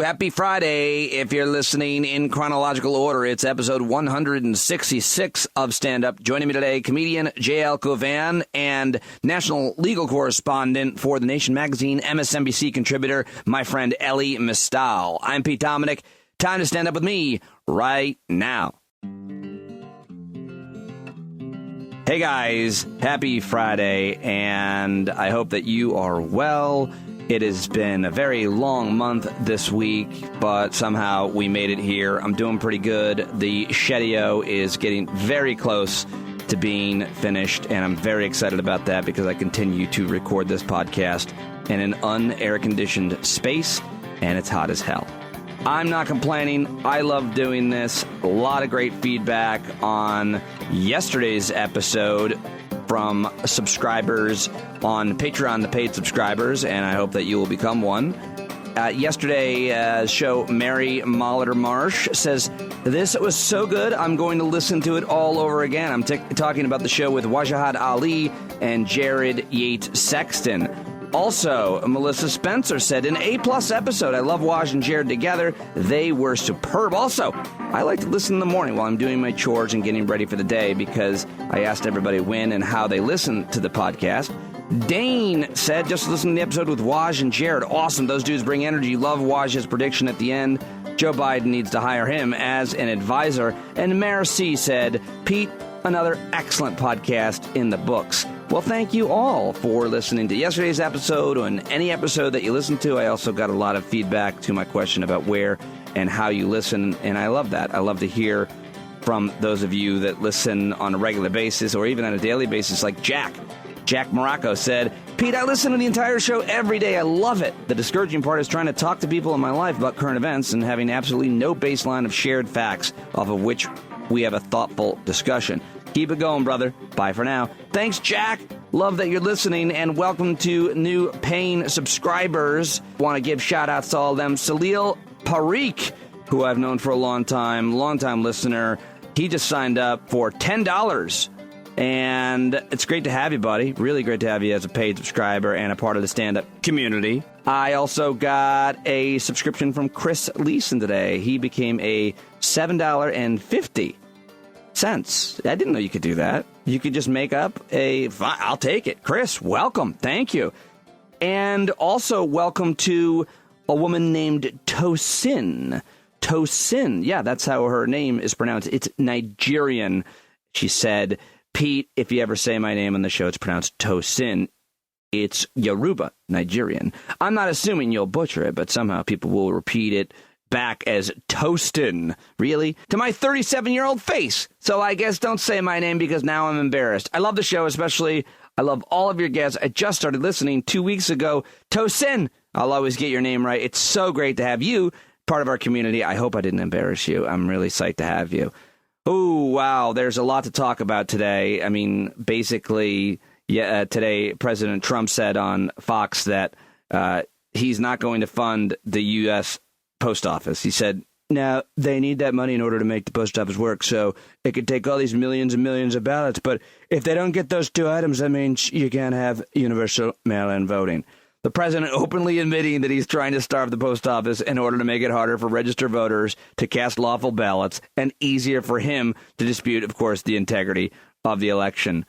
Happy Friday. If you're listening in chronological order, it's episode 166 of Stand Up. Joining me today, comedian J.L. Cauvin and national legal correspondent for The Nation magazine, MSNBC contributor, my friend Elie Mystal. I'm Pete Dominic. Time to stand up with me right now. Hey guys, happy Friday, and I hope that you are well. It has been a very long month this week, but somehow we made it here. I'm doing pretty good. The Shedio is getting very close to being finished, and I'm very excited about that because I continue to record this podcast in an un-air-conditioned space, and it's hot as hell. I'm not complaining. I love doing this. A lot of great feedback on yesterday's episode from subscribers on Patreon, the paid subscribers, and I hope that you will become one. Yesterday's show, Mary Molitor Marsh says, "This was so good, I'm going to listen to it all over again." I'm talking about the show with Wajahat Ali and Jared Yates Sexton. Also, Melissa Spencer said, an A-plus episode. I love Waj and Jared together. They were superb. Also, I like to listen in the morning while I'm doing my chores and getting ready for the day because I asked everybody when and how they listen to the podcast. Dane said, just listen to the episode with Waj and Jared. Awesome. Those dudes bring energy. Love Waj's prediction at the end. Joe Biden needs to hire him as an advisor. And Mara C said, Pete, another excellent podcast in the books. Well, thank you all for listening to yesterday's episode and any episode that you listen to. I also got a lot of feedback to my question about where and how you listen, and I love that. I love to hear from those of you that listen on a regular basis or even on a daily basis, like Jack. Jack Morocco said, Pete, I listen to the entire show every day. I love it. The discouraging part is trying to talk to people in my life about current events and having absolutely no baseline of shared facts off of which we have a thoughtful discussion. Keep it going, brother. Bye for now. Thanks, Jack. Love that you're listening, and welcome to new paying subscribers. Want to give shout-outs to all of them. Salil Parikh, who I've known for a long time listener. He just signed up for $10, and it's great to have you, buddy. Really great to have you as a paid subscriber and a part of the stand-up community. I also got a subscription from Chris Leeson today. He became a $7.50. I didn't know you could do that. You could just make up I'll take it. Chris, welcome. Thank you. And also welcome to a woman named Tosin. Tosin. Yeah, that's how her name is pronounced. It's Nigerian. She said, Pete, if you ever say my name on the show, it's pronounced Tosin. It's Yoruba, Nigerian. I'm not assuming you'll butcher it, but somehow people will repeat it back as Toastin, really, to my 37-year-old face. So I guess don't say my name because now I'm embarrassed. I love the show, especially I love all of your guests. I just started listening 2 weeks ago. Tosin, I'll always get your name right. It's so great to have you part of our community. I hope I didn't embarrass you. I'm really psyched to have you. Oh, wow, there's a lot to talk about today. I mean, basically, today President Trump said on Fox that he's not going to fund the U.S. post office. He said, now, they need that money in order to make the post office work, so it could take all these millions and millions of ballots, but if they don't get those two items, that means you can't have universal mail-in voting. The president openly admitting that he's trying to starve the post office in order to make it harder for registered voters to cast lawful ballots and easier for him to dispute, of course, the integrity of the election.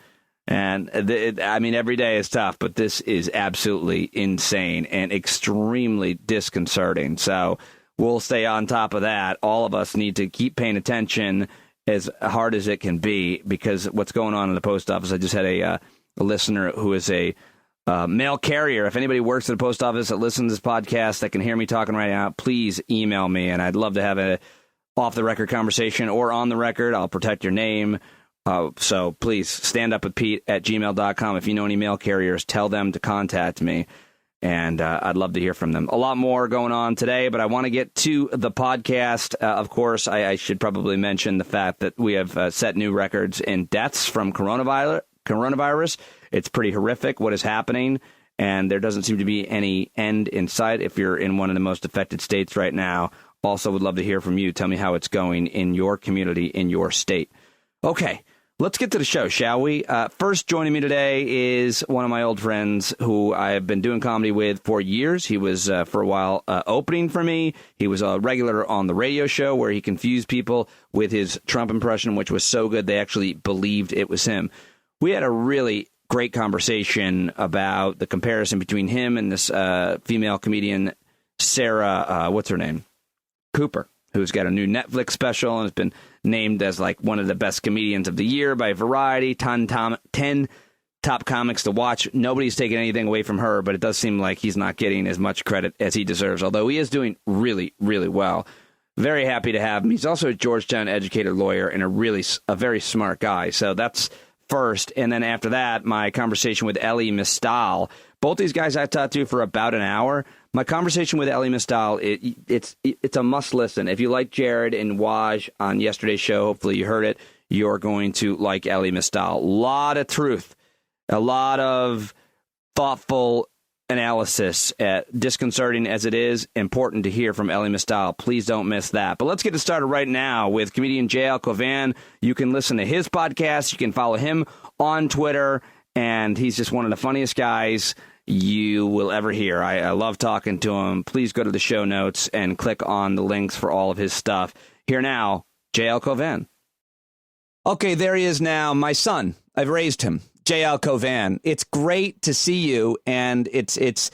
And every day is tough, but this is absolutely insane and extremely disconcerting. So we'll stay on top of that. All of us need to keep paying attention as hard as it can be because what's going on in the post office. I just had a listener who is a mail carrier. If anybody works at a post office that listens to this podcast that can hear me talking right now, please email me. And I'd love to have a off-the-record conversation or on the record. I'll protect your name. So please stand up with Pete at gmail.com. If you know any mail carriers, tell them to contact me. And I'd love to hear from them. A lot more going on today, but I want to get to the podcast. Of course, I should probably mention the fact that we have set new records in deaths from coronavirus. It's pretty horrific what is happening, and there doesn't seem to be any end in sight if you're in one of the most affected states right now. Also would love to hear from you. Tell me how it's going in your community, in your state. Okay, Let's get to the show, shall we? First, joining me today is one of my old friends who I've been doing comedy with for years. He was, for a while, opening for me. He was a regular on the radio show where he confused people with his Trump impression, which was so good they actually believed it was him. We had a really great conversation about the comparison between him and this female comedian, Sarah, what's her name? Cooper, who's got a new Netflix special and has been named as like one of the best comedians of the year by Variety, 10 top comics to watch. Nobody's taking anything away from her, but it does seem like he's not getting as much credit as he deserves, although he is doing really, really well. Very happy to have him. He's also a Georgetown educated lawyer and a very smart guy. So that's first. And then after that, my conversation with Elie Mystal. Both these guys I talked to for about an hour. My conversation with Elie Mystal, it's a must listen. If you like Jared and Waj on yesterday's show, hopefully you heard it, you're going to like Elie Mystal. A lot of truth, a lot of thoughtful analysis, disconcerting as it is, important to hear from Elie Mystal. Please don't miss that. But let's get it started right now with comedian Cauvin. You can listen to his podcast. You can follow him on Twitter, and he's just one of the funniest guys you will ever hear. I love talking to him. Please go to the show notes and click on the links for all of his stuff. Here now, Cauvin. Okay, there he is now, my son. I've raised him, Cauvin. It's great to see you, and it's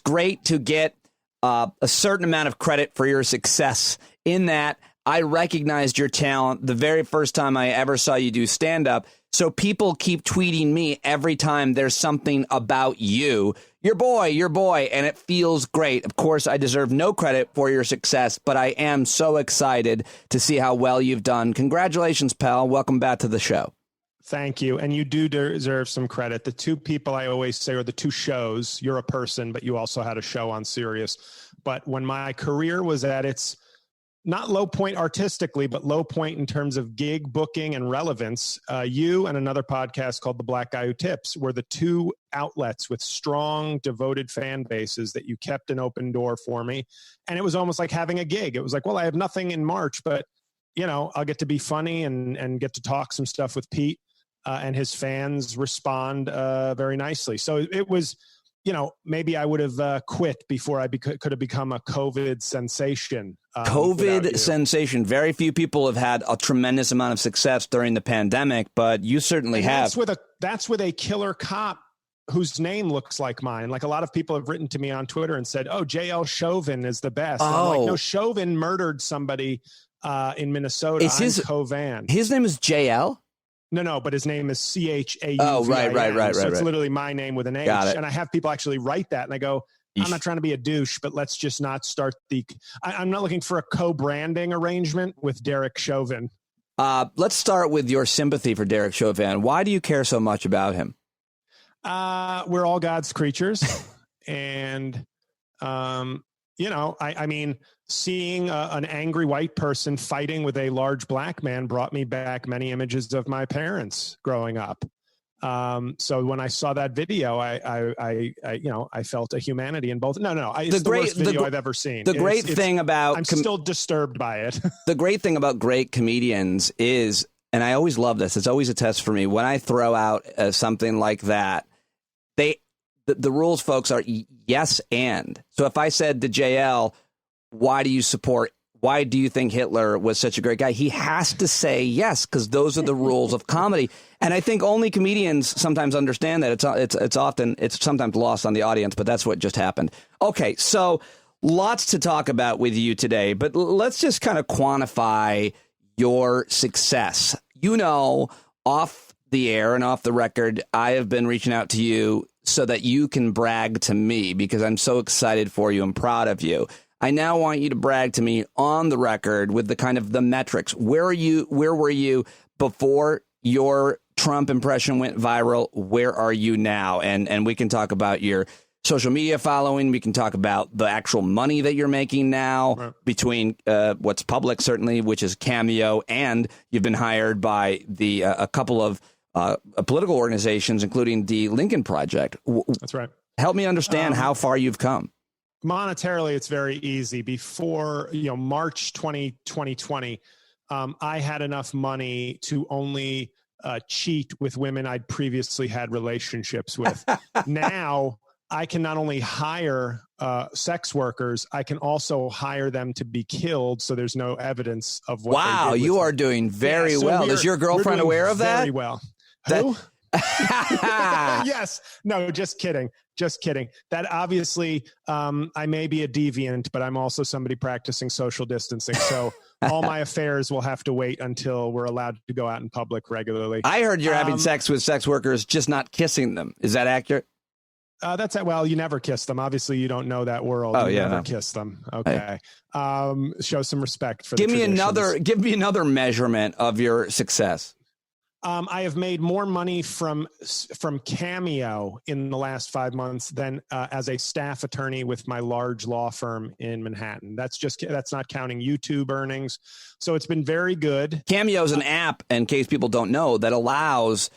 great to get a certain amount of credit for your success in that I recognized your talent the very first time I ever saw you do stand-up. So people keep tweeting me every time there's something about you. Your boy, and it feels great. Of course, I deserve no credit for your success, but I am so excited to see how well you've done. Congratulations, pal. Welcome back to the show. Thank you. And you do deserve some credit. The two people I always say are the two shows. You're a person, but you also had a show on Sirius. But when my career was at its not low point artistically, but low point in terms of gig booking and relevance, you and another podcast called The Black Guy Who Tips were the two outlets with strong, devoted fan bases that you kept an open door for me. And it was almost like having a gig. It was like, well, I have nothing in March, but, I'll get to be funny and get to talk some stuff with Pete, and his fans respond very nicely. So it was, maybe I would have quit before I could have become a COVID sensation. COVID sensation. Very few people have had a tremendous amount of success during the pandemic, but you certainly have. That's with a killer cop whose name looks like mine. Like a lot of people have written to me on Twitter and said, "Oh, J.L. Chauvin is the best." And I'm like, no, Chauvin murdered somebody in Minnesota. I'm Cauvin. His name is J.L.? No, but his name is Chauvin. Oh, right. So it's literally my name with an H. And I have people actually write that, and I go, I'm not trying to be a douche, but let's just not start I'm not looking for a co-branding arrangement with Derek Chauvin. Let's start with your sympathy for Derek Chauvin. Why do you care so much about him? We're all God's creatures. And, I mean, seeing an angry white person fighting with a large black man brought me back many images of my parents growing up. So when I saw that video, I felt a humanity in both. It's the worst video I've ever seen. The great thing about I'm still disturbed by it. The great thing about great comedians is, and I always love this, it's always a test for me when I throw out something like that. The rules, folks, are yes and. So if I said to JL, why do you think Hitler was such a great guy? He has to say yes, because those are the rules of comedy. And I think only comedians sometimes understand that. It's sometimes lost on the audience, but that's what just happened. Okay, so lots to talk about with you today, but let's just kind of quantify your success. Off the air and off the record, I have been reaching out to you so that you can brag to me because I'm so excited for you and proud of you. I now want you to brag to me on the record with the metrics. Where were you before your Trump impression went viral? Where are you now? And we can talk about your social media following. We can talk about the actual money that you're making now, right, between what's public, certainly, which is Cameo, and you've been hired by a couple of political organizations, including the Lincoln Project. That's right. Help me understand how far you've come. Monetarily, it's very easy. Before March 2020, I had enough money to only cheat with women I'd previously had relationships with. Now I can not only hire sex workers, I can also hire them to be killed, so the's no evidence of what they did with you them. are doing very well. Is your girlfriend aware of that? Very well. Who? Yes. No, just kidding. Just kidding. That obviously, I may be a deviant, but I'm also somebody practicing social distancing. So all my affairs will have to wait until we're allowed to go out in public regularly. I heard you're having sex with sex workers, just not kissing them. Is that accurate? That's it. Well, you never kiss them. Obviously, you don't know that world. Oh, you yeah. never kiss them. Okay. Show some respect for Give the me traditions. give me another measurement of your success. I have made more money from Cameo in the last 5 months than as a staff attorney with my large law firm in Manhattan. That's not counting YouTube earnings. So it's been very good. Cameo is an app, in case people don't know, that allows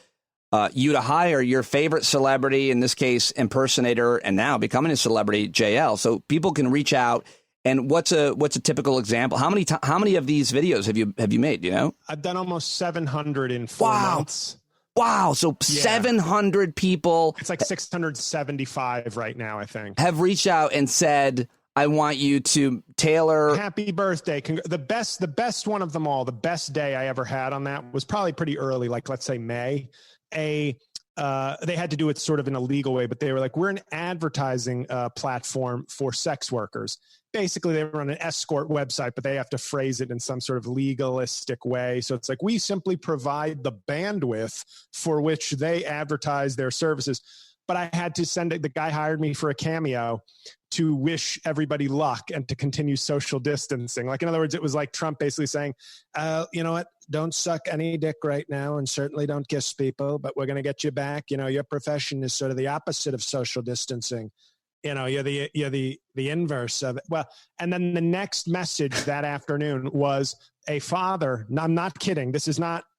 you to hire your favorite celebrity, in this case, impersonator, and now becoming a celebrity, JL. So people can reach out. And what's a typical example? How many of these videos have you made? You know, I've done almost 700 in 4 months. Wow! So 700 people. It's like 675 right now, I think. Have reached out and said, "I want you to tailor." Happy birthday! The best one of them all. The best day I ever had on that was probably pretty early, like let's say May. They had to do it sort of in a legal way, but they were like, "We're an advertising platform for sex workers." Basically, they run an escort website, but they have to phrase it in some sort of legalistic way. So it's like, we simply provide the bandwidth for which they advertise their services. But I had to send it. The guy hired me for a cameo to wish everybody luck and to continue social distancing. Like, in other words, it was like Trump basically saying, you know what, don't suck any dick right now and certainly don't kiss people, but we're going to get you back. You know, your profession is sort of the opposite of social distancing. You know, you're the inverse of it. Well, and then the next message that afternoon was a father. No, I'm not kidding.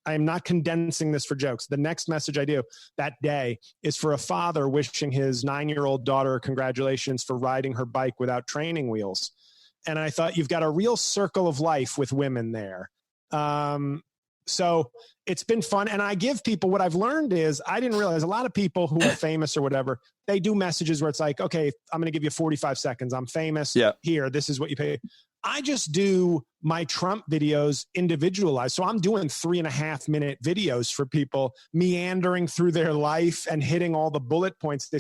I am not condensing this for jokes. The next message I do that day is for a father wishing his 9-year-old daughter congratulations for riding her bike without training wheels. And I thought, you've got a real circle of life with women there. So it's been fun. And I give people, what I've learned is, I didn't realize a lot of people who are famous or whatever, they do messages where it's like, okay, I'm going to give you 45 seconds. I'm famous. Yeah. Here, this is what you pay. I just do my Trump videos individualized. So I'm doing 3.5-minute videos for people, meandering through their life and hitting all the bullet points.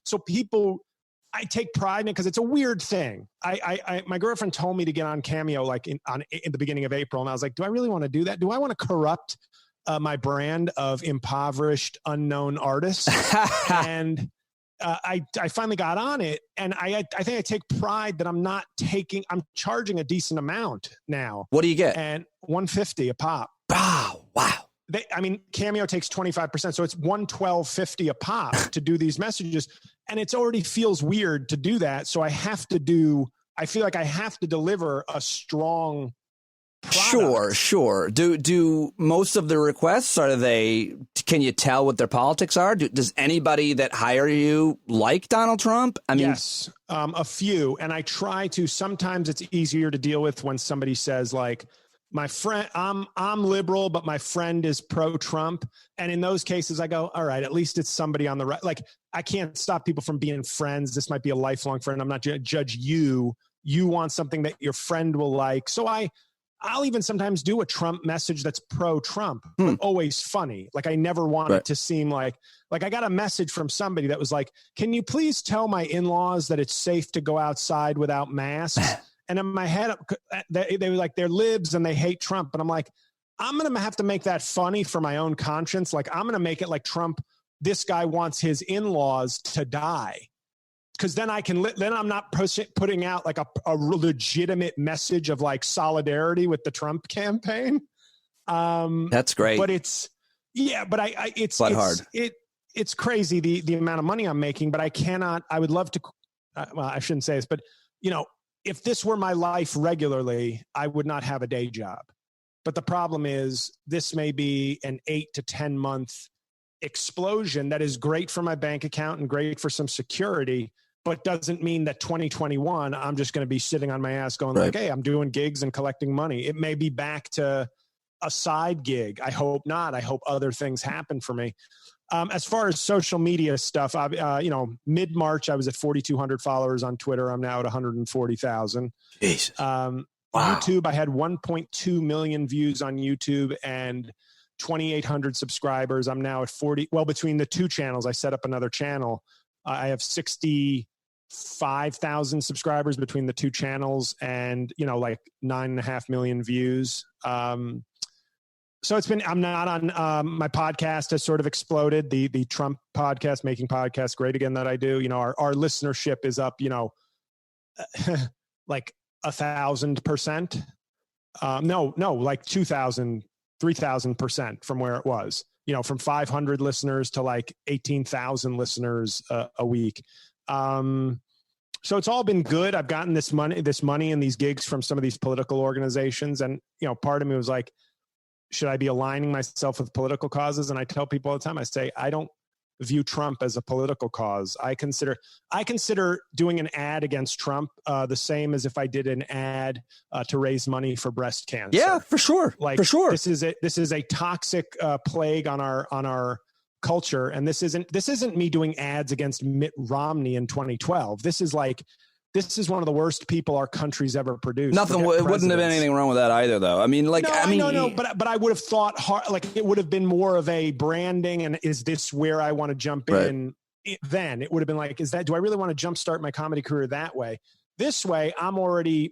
So people, I take pride in it because it's a weird thing. My girlfriend told me to get on Cameo like in the beginning of April, and I was like, do I really want to do that? Do I want to corrupt my brand of impoverished, unknown artists? And I finally got on it, and I think I take pride that I'm charging a decent amount now. What do you get? And $150 a pop. Wow. Cameo takes 25%, so it's $112.50 a pop to do these messages, and it already feels weird to do that. So I feel like I have to deliver a strong product. Sure. Do most of the requests, can you tell what their politics are? Does anybody that hire you like Donald Trump? I mean, yes, a few, and I try to. Sometimes it's easier to deal with when somebody says like, my friend, I'm liberal, but my friend is pro-Trump. And in those cases, I go, all right, at least it's somebody on the right. Like, I can't stop people from being friends. This might be a lifelong friend. I'm not going to judge you. You want something that your friend will like. So I'll even sometimes do a Trump message that's pro-Trump, but always funny. Like, I never want it to seem like I got a message from somebody that was like, can you please tell my in-laws that it's safe to go outside without masks? And in my head, they were like, they're libs and they hate Trump. But I'm like, I'm going to have to make that funny for my own conscience. Like, I'm going to make it like Trump, this guy wants his in-laws to die. Because then then I'm not putting out like a legitimate message of like solidarity with the Trump campaign. That's great. But it's hard. It's crazy the amount of money I'm making, but I would love to, well, I shouldn't say this, but you know, if this were my life regularly, I would not have a day job. But the problem is, this may be an 8 to 10 month explosion that is great for my bank account and great for some security, but doesn't mean that 2021, I'm just going to be sitting on my ass going like, hey, I'm doing gigs and collecting money. It may be back to a side gig. I hope not. I hope other things happen for me. As far as social media stuff, mid-March, I was at 4,200 followers on Twitter. I'm now at 140,000. Jesus. Wow. YouTube, I had 1.2 million views on YouTube and 2,800 subscribers. I'm now at 40. Well, between the two channels, I set up another channel. I have 65,000 subscribers between the two channels and, like 9.5 million views. So I'm not on, my podcast has sort of exploded. The Trump podcast, Making Podcasts Great Again, that I do, our listenership is up, like 1,000%. No, like 2,000, 3,000% from where it was, from 500 listeners to like 18,000 listeners a week. So it's all been good. I've gotten this money and these gigs from some of these political organizations. And, part of me was like, should I be aligning myself with political causes? And I tell people all the time, I say, I don't view Trump as a political cause. I consider doing an ad against Trump the same as if I did an ad to raise money for breast cancer. Yeah, for sure. For sure. This is a toxic plague on our culture. And this isn't me doing ads against Mitt Romney in 2012. This is one of the worst people our country's ever produced. It wouldn't have been anything wrong with that either, though. I mean, but I would have thought it would have been more of a branding. And is this where I want to jump in? Then it would have been like, do I really want to jumpstart my comedy career that way? This way, I'm already,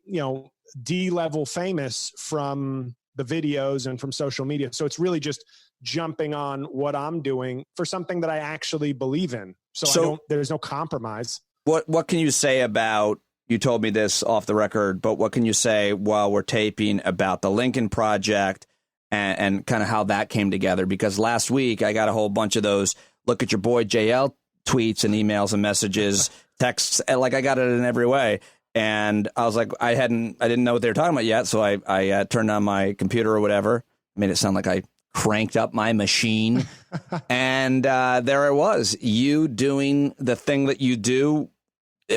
D-level famous from the videos and from social media. So it's really just jumping on what I'm doing for something that I actually believe in. So there's no compromise. What can you say about, you told me this off the record, but what can you say while we're taping about the Lincoln Project and kind of how that came together? Because last week I got a whole bunch of those look at your boy JL tweets and emails and messages, texts, like I got it in every way. And I was like, I didn't know what they were talking about yet. So I turned on my computer or whatever, made it sound like I cranked up my machine. And there it was, you doing the thing that you do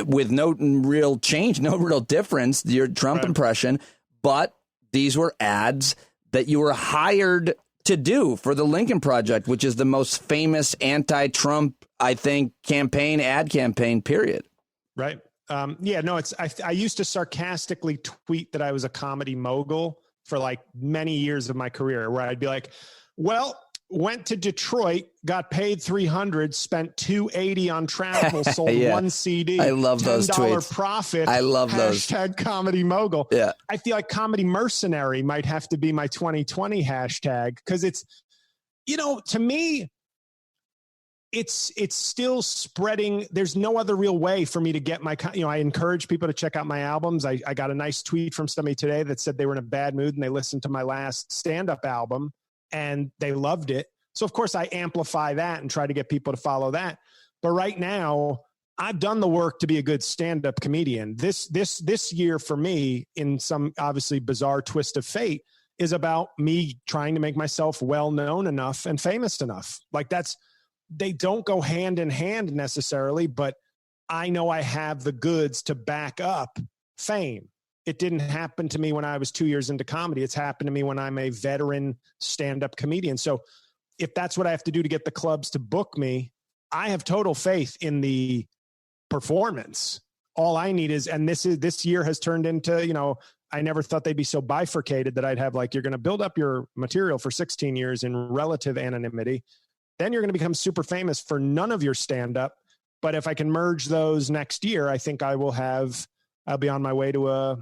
with no real change, no real difference, your Trump impression, but these were ads that you were hired to do for the Lincoln Project, which is the most famous anti-Trump, I think, ad campaign, period. Right. I used to sarcastically tweet that I was a comedy mogul for like many years of my career, where I'd be like, well, went to Detroit, got paid $300, spent $280 on travel, sold one CD. I love those tweets. Profit. I love those. #comedy mogul. Yeah. I feel like comedy mercenary might have to be my 2020 hashtag, because it's, to me, it's still spreading. There's no other real way for me to get my, I encourage people to check out my albums. I got a nice tweet from somebody today that said they were in a bad mood and they listened to my last stand-up album and they loved it. So of course I amplify that and try to get people to follow that. But right now I've done the work to be a good stand-up comedian. This year for me, in some obviously bizarre twist of fate, is about me trying to make myself well-known enough and famous enough. Like they don't go hand in hand necessarily, but I know I have the goods to back up fame. It didn't happen to me when I was 2 years into comedy. It's happened to me when I'm a veteran stand-up comedian. So if that's what I have to do to get the clubs to book me, I have total faith in the performance. All I need is, and this year has turned into, I never thought they'd be so bifurcated that I'd have like, you're going to build up your material for 16 years in relative anonymity. Then you're going to become super famous for none of your stand-up. But if I can merge those next year, I think I'll be on my way to I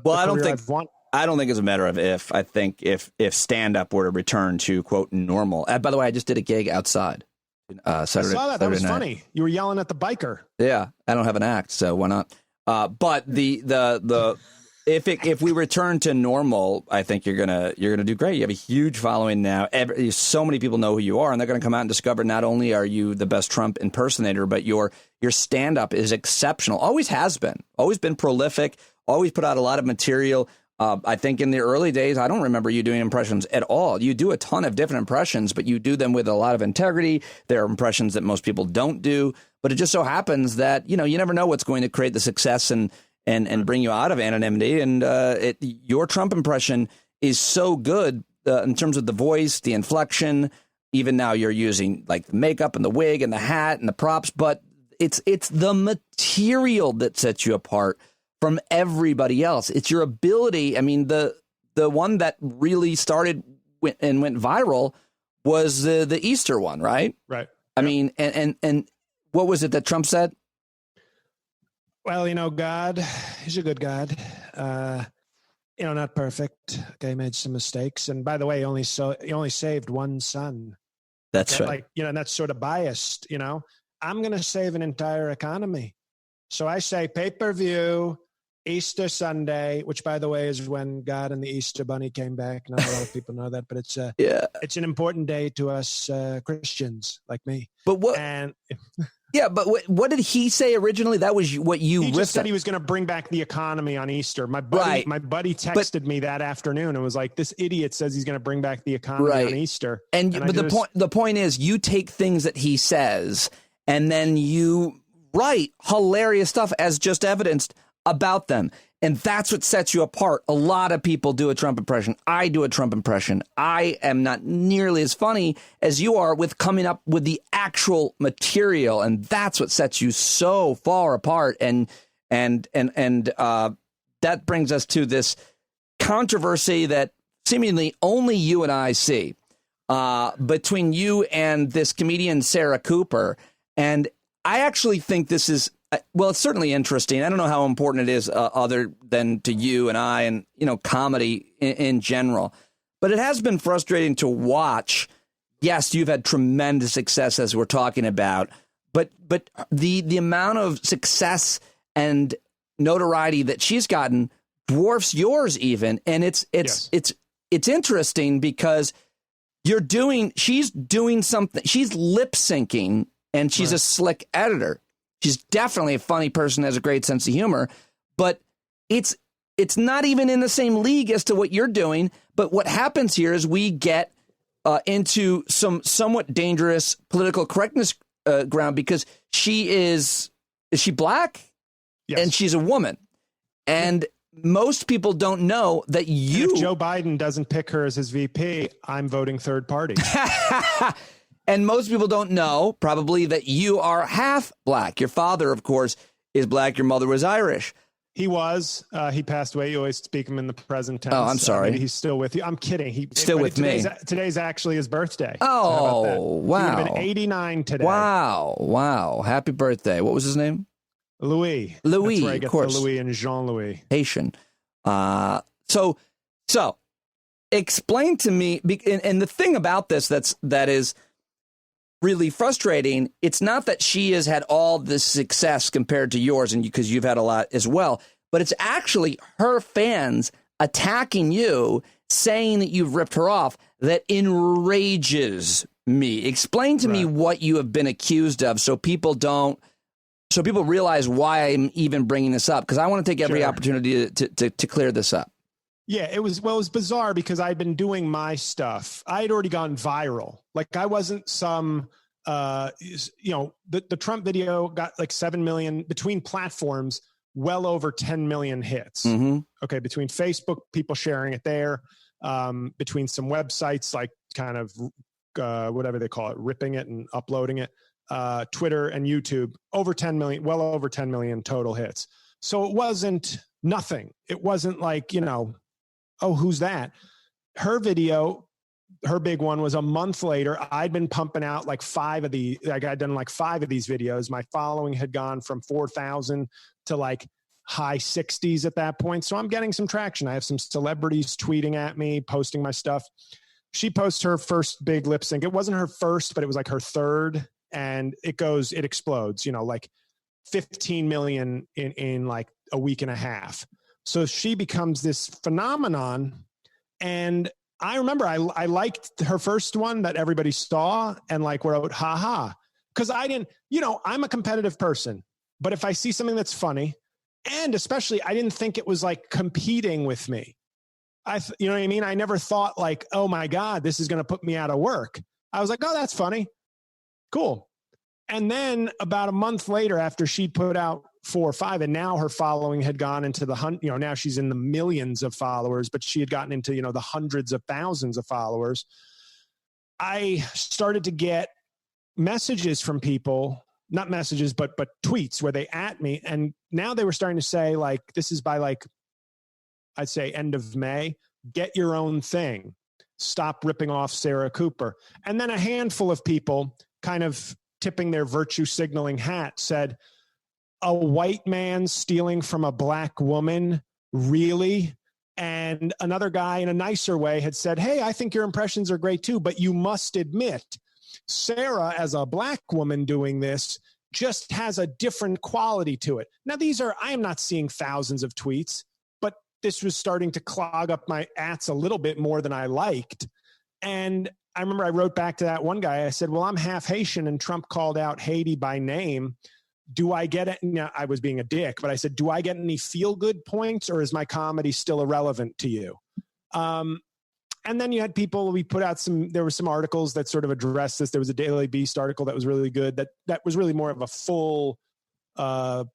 don't think it's a matter of if. I think if stand-up were to return to, quote, normal. By the way, I just did a gig outside. Saturday, I saw that. That was night. Funny. You were yelling at the biker. Yeah, I don't have an act, so why not? But if we return to normal, I think you're gonna do great. You have a huge following now. So many people know who you are, and they're gonna come out and discover not only are you the best Trump impersonator, but your stand-up is exceptional. Always has been. Always been prolific. Always put out a lot of material. I think in the early days, I don't remember you doing impressions at all. You do a ton of different impressions, but you do them with a lot of integrity. There are impressions that most people don't do, but it just so happens that, you never know what's going to create the success and bring you out of anonymity. And your Trump impression is so good. in terms of the voice, the inflection. Even now you're using like the makeup and the wig and the hat and the props, but it's the material that sets you apart from everybody else. It's your ability. I mean, the one that really started and went viral was the Easter one, right? Right. I mean, and what was it that Trump said? Well, God, he's a good God. Not perfect. Okay, made some mistakes. And by the way, he only saved one son. That's right. And that's sort of biased, I'm going to save an entire economy. So I say pay-per-view, Easter Sunday, which by the way is when God and the Easter Bunny came back. Not a lot of people know that, but it's an important day to us Christians like me. But what? What did he say originally? That was what you. He just said he was going to bring back the economy on Easter. My buddy texted me that afternoon and was like, "This idiot says he's going to bring back the economy on Easter." But the point is, you take things that he says and then you write hilarious stuff as just evidenced about them. And that's what sets you apart. A lot of people do a Trump impression. I do a Trump impression. I am not nearly as funny as you are with coming up with the actual material. And that's what sets you so far apart. And that brings us to this controversy that seemingly only you and I see between you and this comedian, Sarah Cooper. And I actually think this is, well, it's certainly interesting. I don't know how important it is other than to you and I and, comedy in general. But it has been frustrating to watch. Yes, you've had tremendous success, as we're talking about. But the amount of success and notoriety that she's gotten dwarfs yours even. And it's interesting because she's doing something. She's lip syncing and she's a slick editor. She's definitely a funny person, has a great sense of humor, but it's not even in the same league as to what you're doing. But what happens here is we get into some somewhat dangerous political correctness ground because is she black? Yes. And she's a woman. And most people don't know that if Joe Biden doesn't pick her as his VP, I'm voting third party. And most people don't know probably that you are half black. Your father, of course, is black. Your mother was Irish. He was. He passed away. You always speak him in the present tense. Oh, I'm sorry. He's still with you. I'm kidding. He's still with me. Today's actually his birthday. Oh, wow. He would have been 89 today. Wow. Happy birthday. What was his name? Louis. That's where I get of course. The Louis and Jean-Louis. Haitian. So explain to me, and the thing about this that is really frustrating, it's not that she has had all this success compared to yours, and because you've had a lot as well, but it's actually her fans attacking you, saying that you've ripped her off, that enrages me. Explain to me what you have been accused of so people realize why I'm even bringing this up, because I want to take every opportunity to clear this up. Yeah, it was bizarre because I'd been doing my stuff. I had already gone viral. Like I wasn't some, the Trump video got like 7 million between platforms, well over 10 million hits. Mm-hmm. Okay. Between Facebook, people sharing it there, between some websites, like kind of, whatever they call it, ripping it and uploading it, Twitter and YouTube, well over 10 million total hits. So it wasn't nothing. It wasn't like, oh, who's that? Her video, her big one was a month later. I'd been pumping out like I'd done like 5 of these videos. My following had gone from 4,000 to like high 60s at that point. So I'm getting some traction. I have some celebrities tweeting at me, posting my stuff. She posts her first big lip sync. It wasn't her first, but it was like her third. And it explodes, like 15 million in like a week and a half. So she becomes this phenomenon. And I remember I liked her first one that everybody saw and like wrote, haha. Because I didn't, I'm a competitive person. But if I see something that's funny, and especially I didn't think it was like competing with me. You know what I mean? I never thought like, oh my God, this is going to put me out of work. I was like, oh, that's funny. Cool. And then about a month later, after she put out 4 or 5, and now her following had gone into the now she's in the millions of followers, but she had gotten into the hundreds of thousands of followers. I started to get messages from people, not messages, but tweets where they at me, and now they were starting to say, like, this is by, like, I'd say end of May, get your own thing, stop ripping off Sarah Cooper. And then a handful of people, kind of tipping their virtue signaling hat, said, a white man stealing from a black woman, really? And another guy in a nicer way had said, hey, I think your impressions are great too, but you must admit, Sarah, as a black woman doing this, just has a different quality to it. Now, I am not seeing thousands of tweets, but this was starting to clog up my ats a little bit more than I liked. And I remember I wrote back to that one guy. I said, well, I'm half Haitian, and Trump called out Haiti by name. Do I get it? Now, I was being a dick, but I said, do I get any feel-good points, or is my comedy still irrelevant to you? And then you had people, there were some articles that sort of addressed this. There was a Daily Beast article that was really good. That was really more of a full kind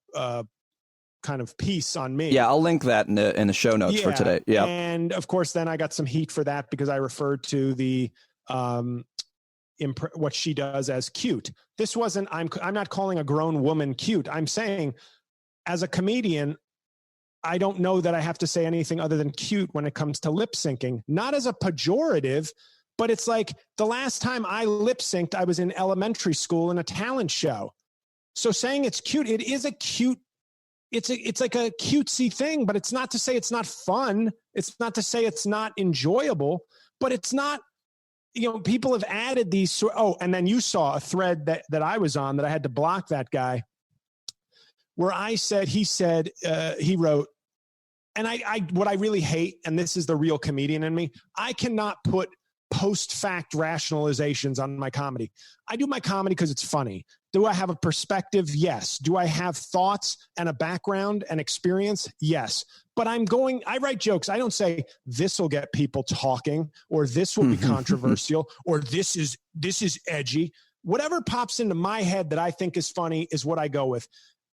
of piece on me. Yeah, I'll link that in the show notes for today. Yeah. And of course, then I got some heat for that because I referred to the what she does as cute. This wasn't, I'm not calling a grown woman cute. I'm saying, as a comedian, I don't know that I have to say anything other than cute when it comes to lip syncing, not as a pejorative, but it's like the last time I lip synced, I was in elementary school in a talent show. So saying it's cute, it is a cute, it's like a cutesy thing, but it's not to say it's not fun. It's not to say it's not enjoyable, but it's not, people have added these. Oh, and then you saw a thread that I was on that I had to block that guy, where he wrote, and what I really hate, and this is the real comedian in me, I cannot put post-fact rationalizations on my comedy. I do my comedy because it's funny. Do I have a perspective? Yes. Do I have thoughts and a background and experience? Yes. But I write jokes. I don't say this will get people talking, or this will be controversial, or this is edgy. Whatever pops into my head that I think is funny is what I go with.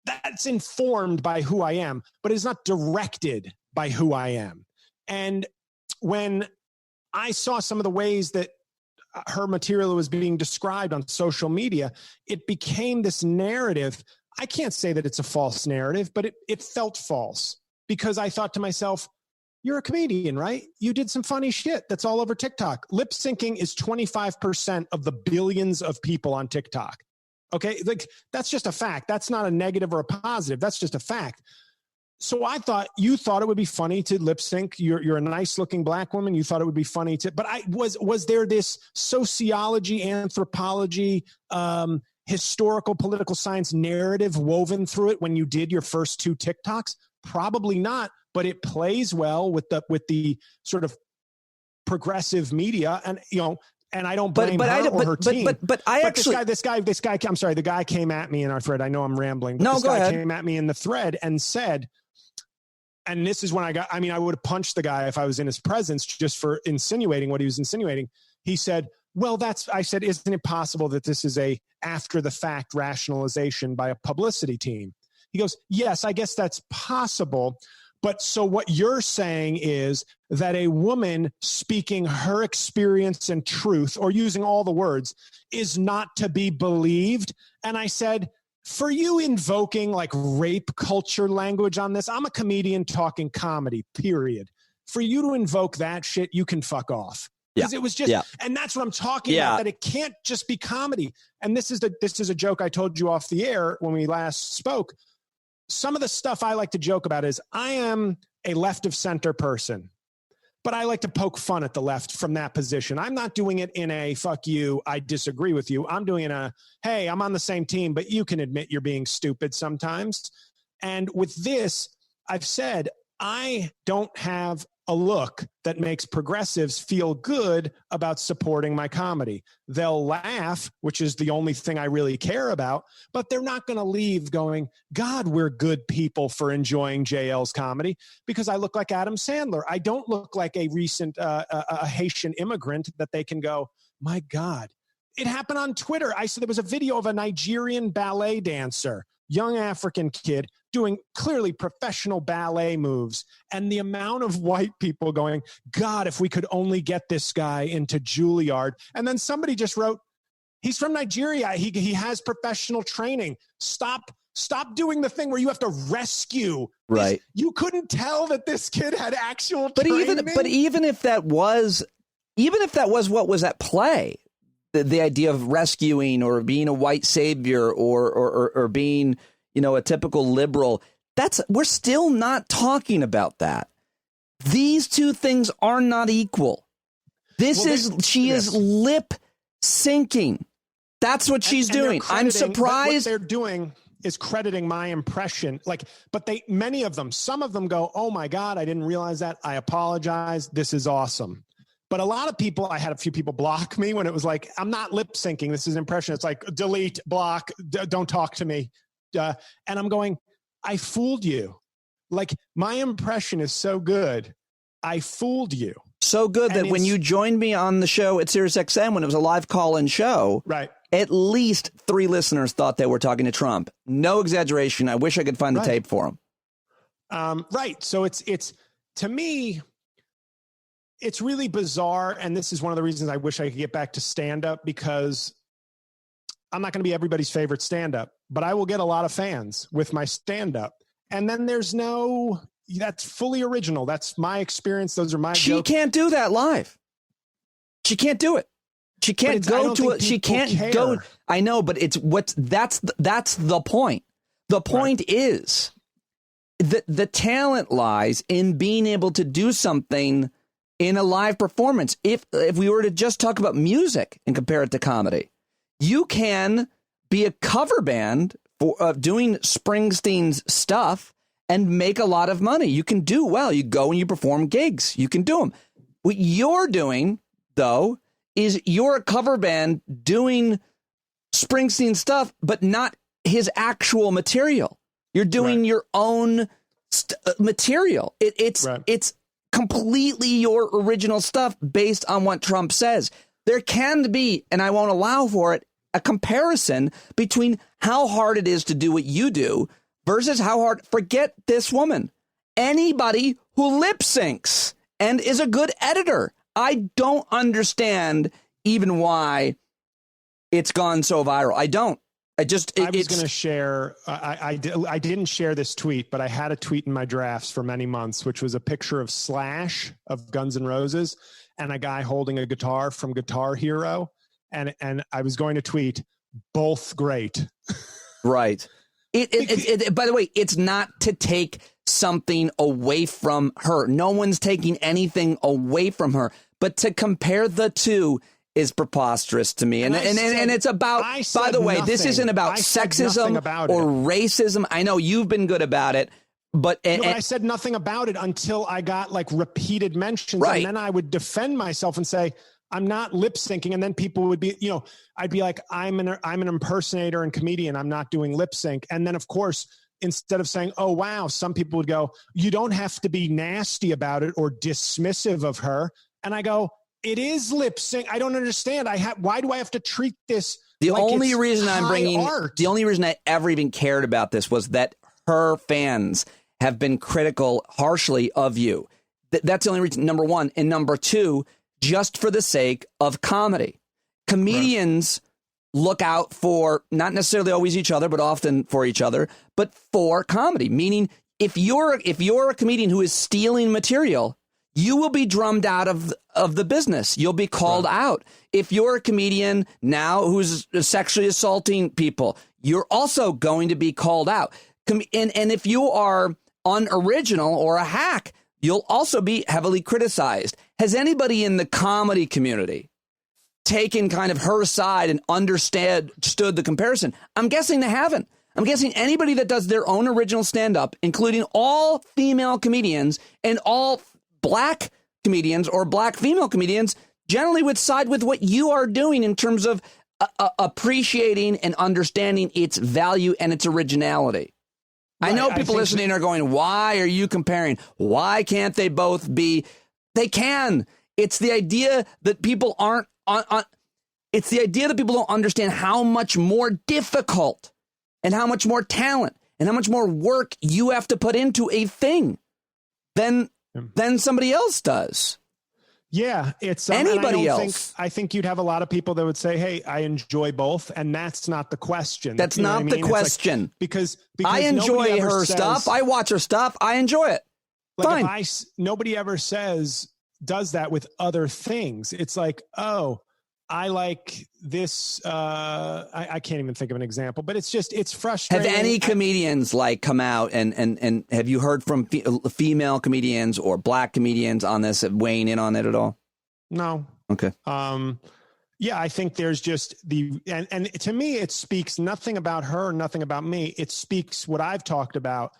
That's informed by who I am, but it's not directed by who I am. And when I saw some of the ways that her material was being described on social media, it became this narrative. I can't say that it's a false narrative, but it felt false, because I thought to myself, you're a comedian, right? You did some funny shit that's all over TikTok. Lip syncing is 25% of the billions of people on TikTok. Okay, like, that's just a fact. That's not a negative or a positive. That's just a fact. So you thought it would be funny to lip sync. You're a nice looking black woman. You thought it would be funny to, but was there this sociology, anthropology, historical, political science narrative woven through it when you did your first 2 TikToks? Probably not, but it plays well with the sort of progressive media, and and I don't blame her or her team. But this guy, I'm sorry, the guy came at me in our thread. I know I'm rambling, but no, this go guy ahead. came at me in the thread and said, and this is when I would have punched the guy if I was in his presence just for insinuating what he was insinuating. He said, I said, isn't it possible that this is a after the fact rationalization by a publicity team? He goes, yes, I guess that's possible. But so what you're saying is that a woman speaking her experience and truth, or using all the words, is not to be believed? And I said, for you invoking like rape culture language on this, I'm a comedian talking comedy, period. For you to invoke that shit, you can fuck off. Because it was just, and that's what I'm talking about, that it can't just be comedy. And this is a joke I told you off the air when we last spoke. Some of the stuff I like to joke about is I am a left of center person, but I like to poke fun at the left from that position. I'm not doing it in a fuck you, I disagree with you. I'm doing it in a, hey, I'm on the same team, but you can admit you're being stupid sometimes. And with this, I've said, I don't have a look that makes progressives feel good about supporting my comedy. They'll laugh, which is the only thing I really care about, but they're not going to leave going, God, we're good people for enjoying JL's comedy, because I look like Adam Sandler. I don't look like a recent a Haitian immigrant that they can go, my God. It happened on Twitter. I said there was a video of a Nigerian ballet dancer, young African kid, doing clearly professional ballet moves, and the amount of white people going, God, if we could only get this guy into Juilliard. And then somebody just wrote, he's from Nigeria. He has professional training. Stop doing the thing where you have to rescue. Right. You couldn't tell that this kid had actual training. But even if that was what was at play, the idea of rescuing or being a white savior or being, a typical liberal, we're still not talking about that. These two things are not equal. She is lip syncing. That's what she's doing. I'm surprised. What they're doing is crediting my impression. But many of them, some of them go, oh my God, I didn't realize that. I apologize. This is awesome. But a lot of people, I had a few people block me when it was like, I'm not lip syncing. This is an impression. It's like, delete, block, don't talk to me. And I'm going, I fooled you. My impression is so good. I fooled you. So good that when you joined me on the show at Sirius XM, when it was a live call-in show, right, at least 3 listeners thought they were talking to Trump. No exaggeration. I wish I could find the tape for them. Right. So it's to me, it's really bizarre. And this is one of the reasons I wish I could get back to stand-up, because I'm not going to be everybody's favorite stand-up, but I will get a lot of fans with my stand-up. And then that's fully original. That's my experience. Those are my jokes. She can't do that live. She can't do it. She can't go to it. She can't go. I know, but that's the point. The point is that the talent lies in being able to do something in a live performance. If we were to just talk about music and compare it to comedy, you can be a cover band for doing Springsteen's stuff and make a lot of money. You can do well. You go and you perform gigs. You can do them. What you're doing, though, is you're a cover band doing Springsteen stuff, but not his actual material. You're doing your own material. It's completely your original stuff based on what Trump says. There can be, and I won't allow for it, a comparison between how hard it is to do what you do versus how hard. Forget this woman. Anybody who lip syncs and is a good editor. I don't understand even why it's gone so viral. I don't. I was going to share. I didn't share this tweet, but I had a tweet in my drafts for many months, which was a picture of Slash of Guns N' Roses and a guy holding a guitar from Guitar Hero. And I was going to tweet, both great. Right. By the way, it's not to take something away from her. No one's taking anything away from her. But to compare the two is preposterous to me. And it's about, by the way, this isn't about sexism or racism. I know you've been good about it. But I said nothing about it until I got repeated mentions. Right. And then I would defend myself and say, I'm not lip syncing. And then people would be, I'd be like, I'm an impersonator and comedian. I'm not doing lip sync. And then, of course, instead of saying, oh, wow, some people would go, you don't have to be nasty about it or dismissive of her. And I go, it is lip sync. I don't understand. Why do I have to treat this? The only reason I ever even cared about this was that her fans have been critical harshly of you. That's the only reason, number one. And number two, just for the sake of comedy. Comedians look out for not necessarily always each other, but often for each other, but for comedy. Meaning, if you're a comedian who is stealing material, you will be drummed out of the business. You'll be called out. If you're a comedian now who's sexually assaulting people, you're also going to be called out. And if you are unoriginal or a hack, you'll also be heavily criticized. Has anybody in the comedy community taken kind of her side and understood the comparison? I'm guessing they haven't. I'm guessing anybody that does their own original stand-up, including all female comedians and all black comedians or black female comedians, generally would side with what you are doing in terms of appreciating and understanding its value and its originality. Right. I know people listening are going, why are you comparing? Why can't they both be? They can. It's the idea that people aren't it's the idea that people don't understand how much more difficult and how much more talent and how much more work you have to put into a thing than somebody else does. Yeah, it's anybody else. I think you'd have a lot of people that would say, "Hey, I enjoy both," and that's not the question. That's not the question. Like, because I enjoy her stuff. I watch her stuff. I enjoy it. Like Fine. Nobody ever does that with other things. It's like, oh, I like this. I can't even think of an example, but it's frustrating. Have any comedians come out and have you heard from female comedians or black comedians on this, weighing in on it at all? No. Okay. Yeah, I think there's just and to me, it speaks nothing about her, nothing about me. It speaks what I've talked about,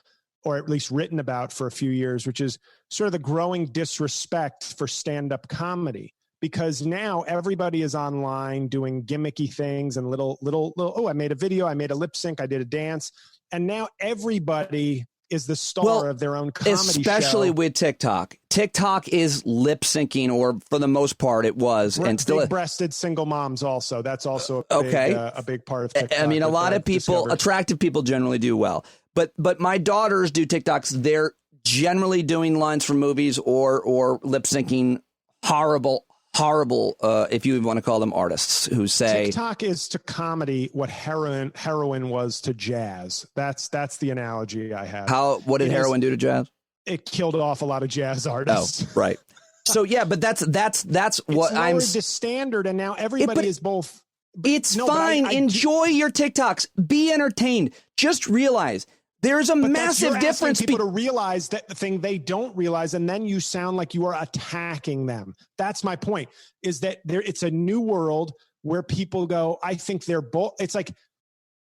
or at least written about for a few years, which is sort of the growing disrespect for stand-up comedy. Because now everybody is online doing gimmicky things and little, oh, I made a video, I made a lip sync, I did a dance. And now everybody is the star of their own comedy especially show. With TikTok. TikTok is lip syncing, or for the most part it was. And still big-breasted single moms also. That's also a big part of TikTok. I mean, a lot of people, attractive people generally do well. But my daughters do TikToks. They're generally doing lines from movies or lip syncing horrible, if you even want to call them artists, who say TikTok is to comedy what heroin was to jazz. That's the analogy I have. What did heroin do to jazz? It killed off a lot of jazz artists. Oh, right. So yeah, but that's what I'm. It's lowered the standard, and now everybody is both. It's fine. Enjoy your TikToks. Be entertained. Just realize there's a massive difference. People to realize that the thing they don't realize, and then you sound like you are attacking them. That's my point. Is that it's a new world where people go, I think they're both. It's like,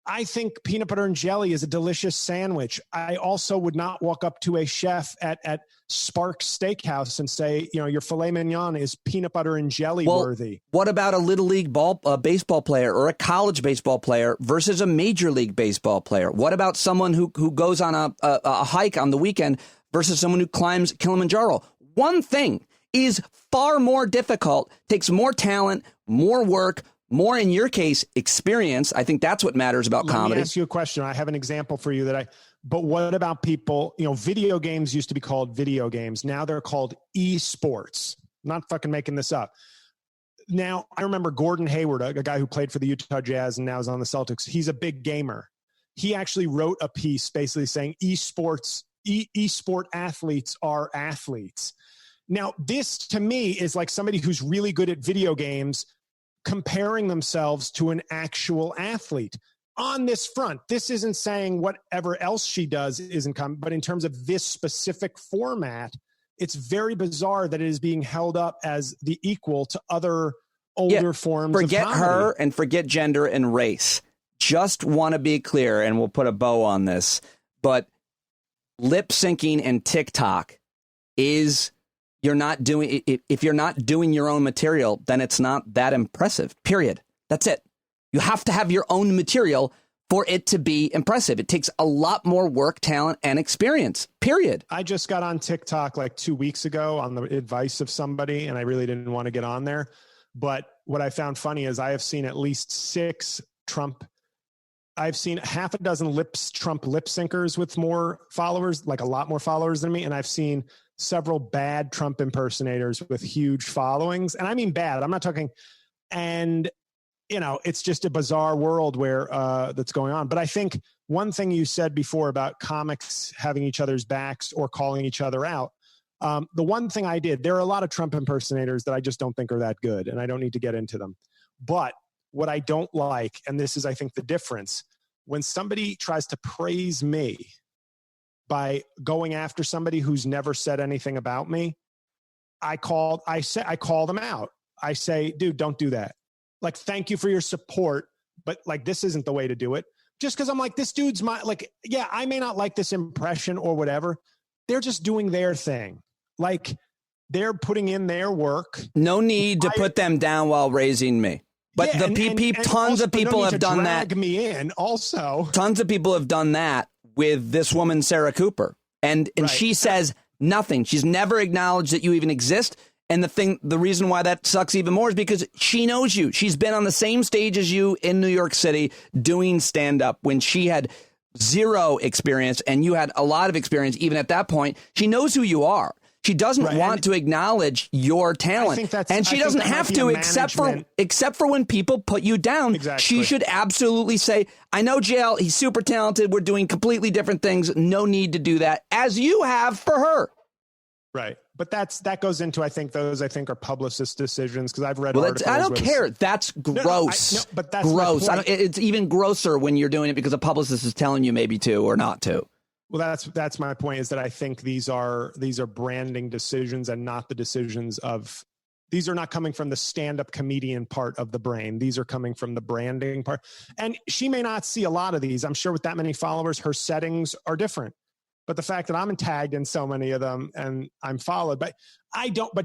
I think peanut butter and jelly is a delicious sandwich. I also would not walk up to a chef at Sparks Steakhouse and say, your filet mignon is peanut butter and jelly worthy. What about a little league baseball player or a college baseball player versus a major league baseball player? What about someone who goes on a hike on the weekend versus someone who climbs Kilimanjaro? One thing is far more difficult, takes more talent, more work, more, in your case, experience. I think that's what matters about comedy. Let me ask you a question. I have an example for you but what about people, video games used to be called video games. Now they're called esports. I'm not fucking making this up. Now, I remember Gordon Hayward, a guy who played for the Utah Jazz and now is on the Celtics. He's a big gamer. He actually wrote a piece basically saying esport athletes are athletes. Now, this to me is like somebody who's really good at video games comparing themselves to an actual athlete. On this front, this isn't saying whatever else she does isn't common, but in terms of this specific format, it's very bizarre that it is being held up as the equal to other older forms of comedy. Forget her and forget gender and race. Just want to be clear, and we'll put a bow on this, but lip syncing and TikTok is... if you're not doing your own material, then it's not that impressive, period. That's it. You have to have your own material for it to be impressive. It takes a lot more work, talent, and experience, period. I just got on TikTok like 2 weeks ago on the advice of somebody, and I really didn't want to get on there. But what I found funny is I have seen at least I've seen half a dozen Trump lip syncers with more followers, like a lot more followers than me. And I've seen several bad Trump impersonators with huge followings. And I mean bad, I'm not talking, and it's just a bizarre world where that's going on. But I think one thing you said before about comics having each other's backs or calling each other out, the one thing I did, there are a lot of Trump impersonators that I just don't think are that good, and I don't need to get into them. But what I don't like, and this is, I think, the difference, when somebody tries to praise me by going after somebody who's never said anything about me, I call them out. I say, dude, don't do that. Like, thank you for your support, but like, this isn't the way to do it. Just because I'm like, this dude's I may not like this impression or whatever. They're just doing their thing. Like, they're putting in their work. No need to put them down while raising me. But tons of people have done that. Drag me in also. Tons of people have done that with this woman, Sarah Cooper. And she says nothing. She's never acknowledged that you even exist. And the reason why that sucks even more is because she knows you. She's been on the same stage as you in New York City doing stand-up when she had zero experience and you had a lot of experience even at that point. She knows who you are. She doesn't want to acknowledge your talent, and she doesn't have to, except for when people put you down. Exactly. She should absolutely say, I know JL, he's super talented. We're doing completely different things. No need to do that, as you have for her. Right. But that goes into, I think are publicist decisions, because I've read articles. I don't care. That's gross. But that's gross. It's even grosser when you're doing it because a publicist is telling you maybe to or not to. Well, that's my point, is that I think these are branding decisions and not the decisions of, these are not coming from the stand-up comedian part of the brain. These are coming from the branding part. And she may not see a lot of these. I'm sure with that many followers, her settings are different. But the fact that I'm tagged in so many of them and I'm followed, but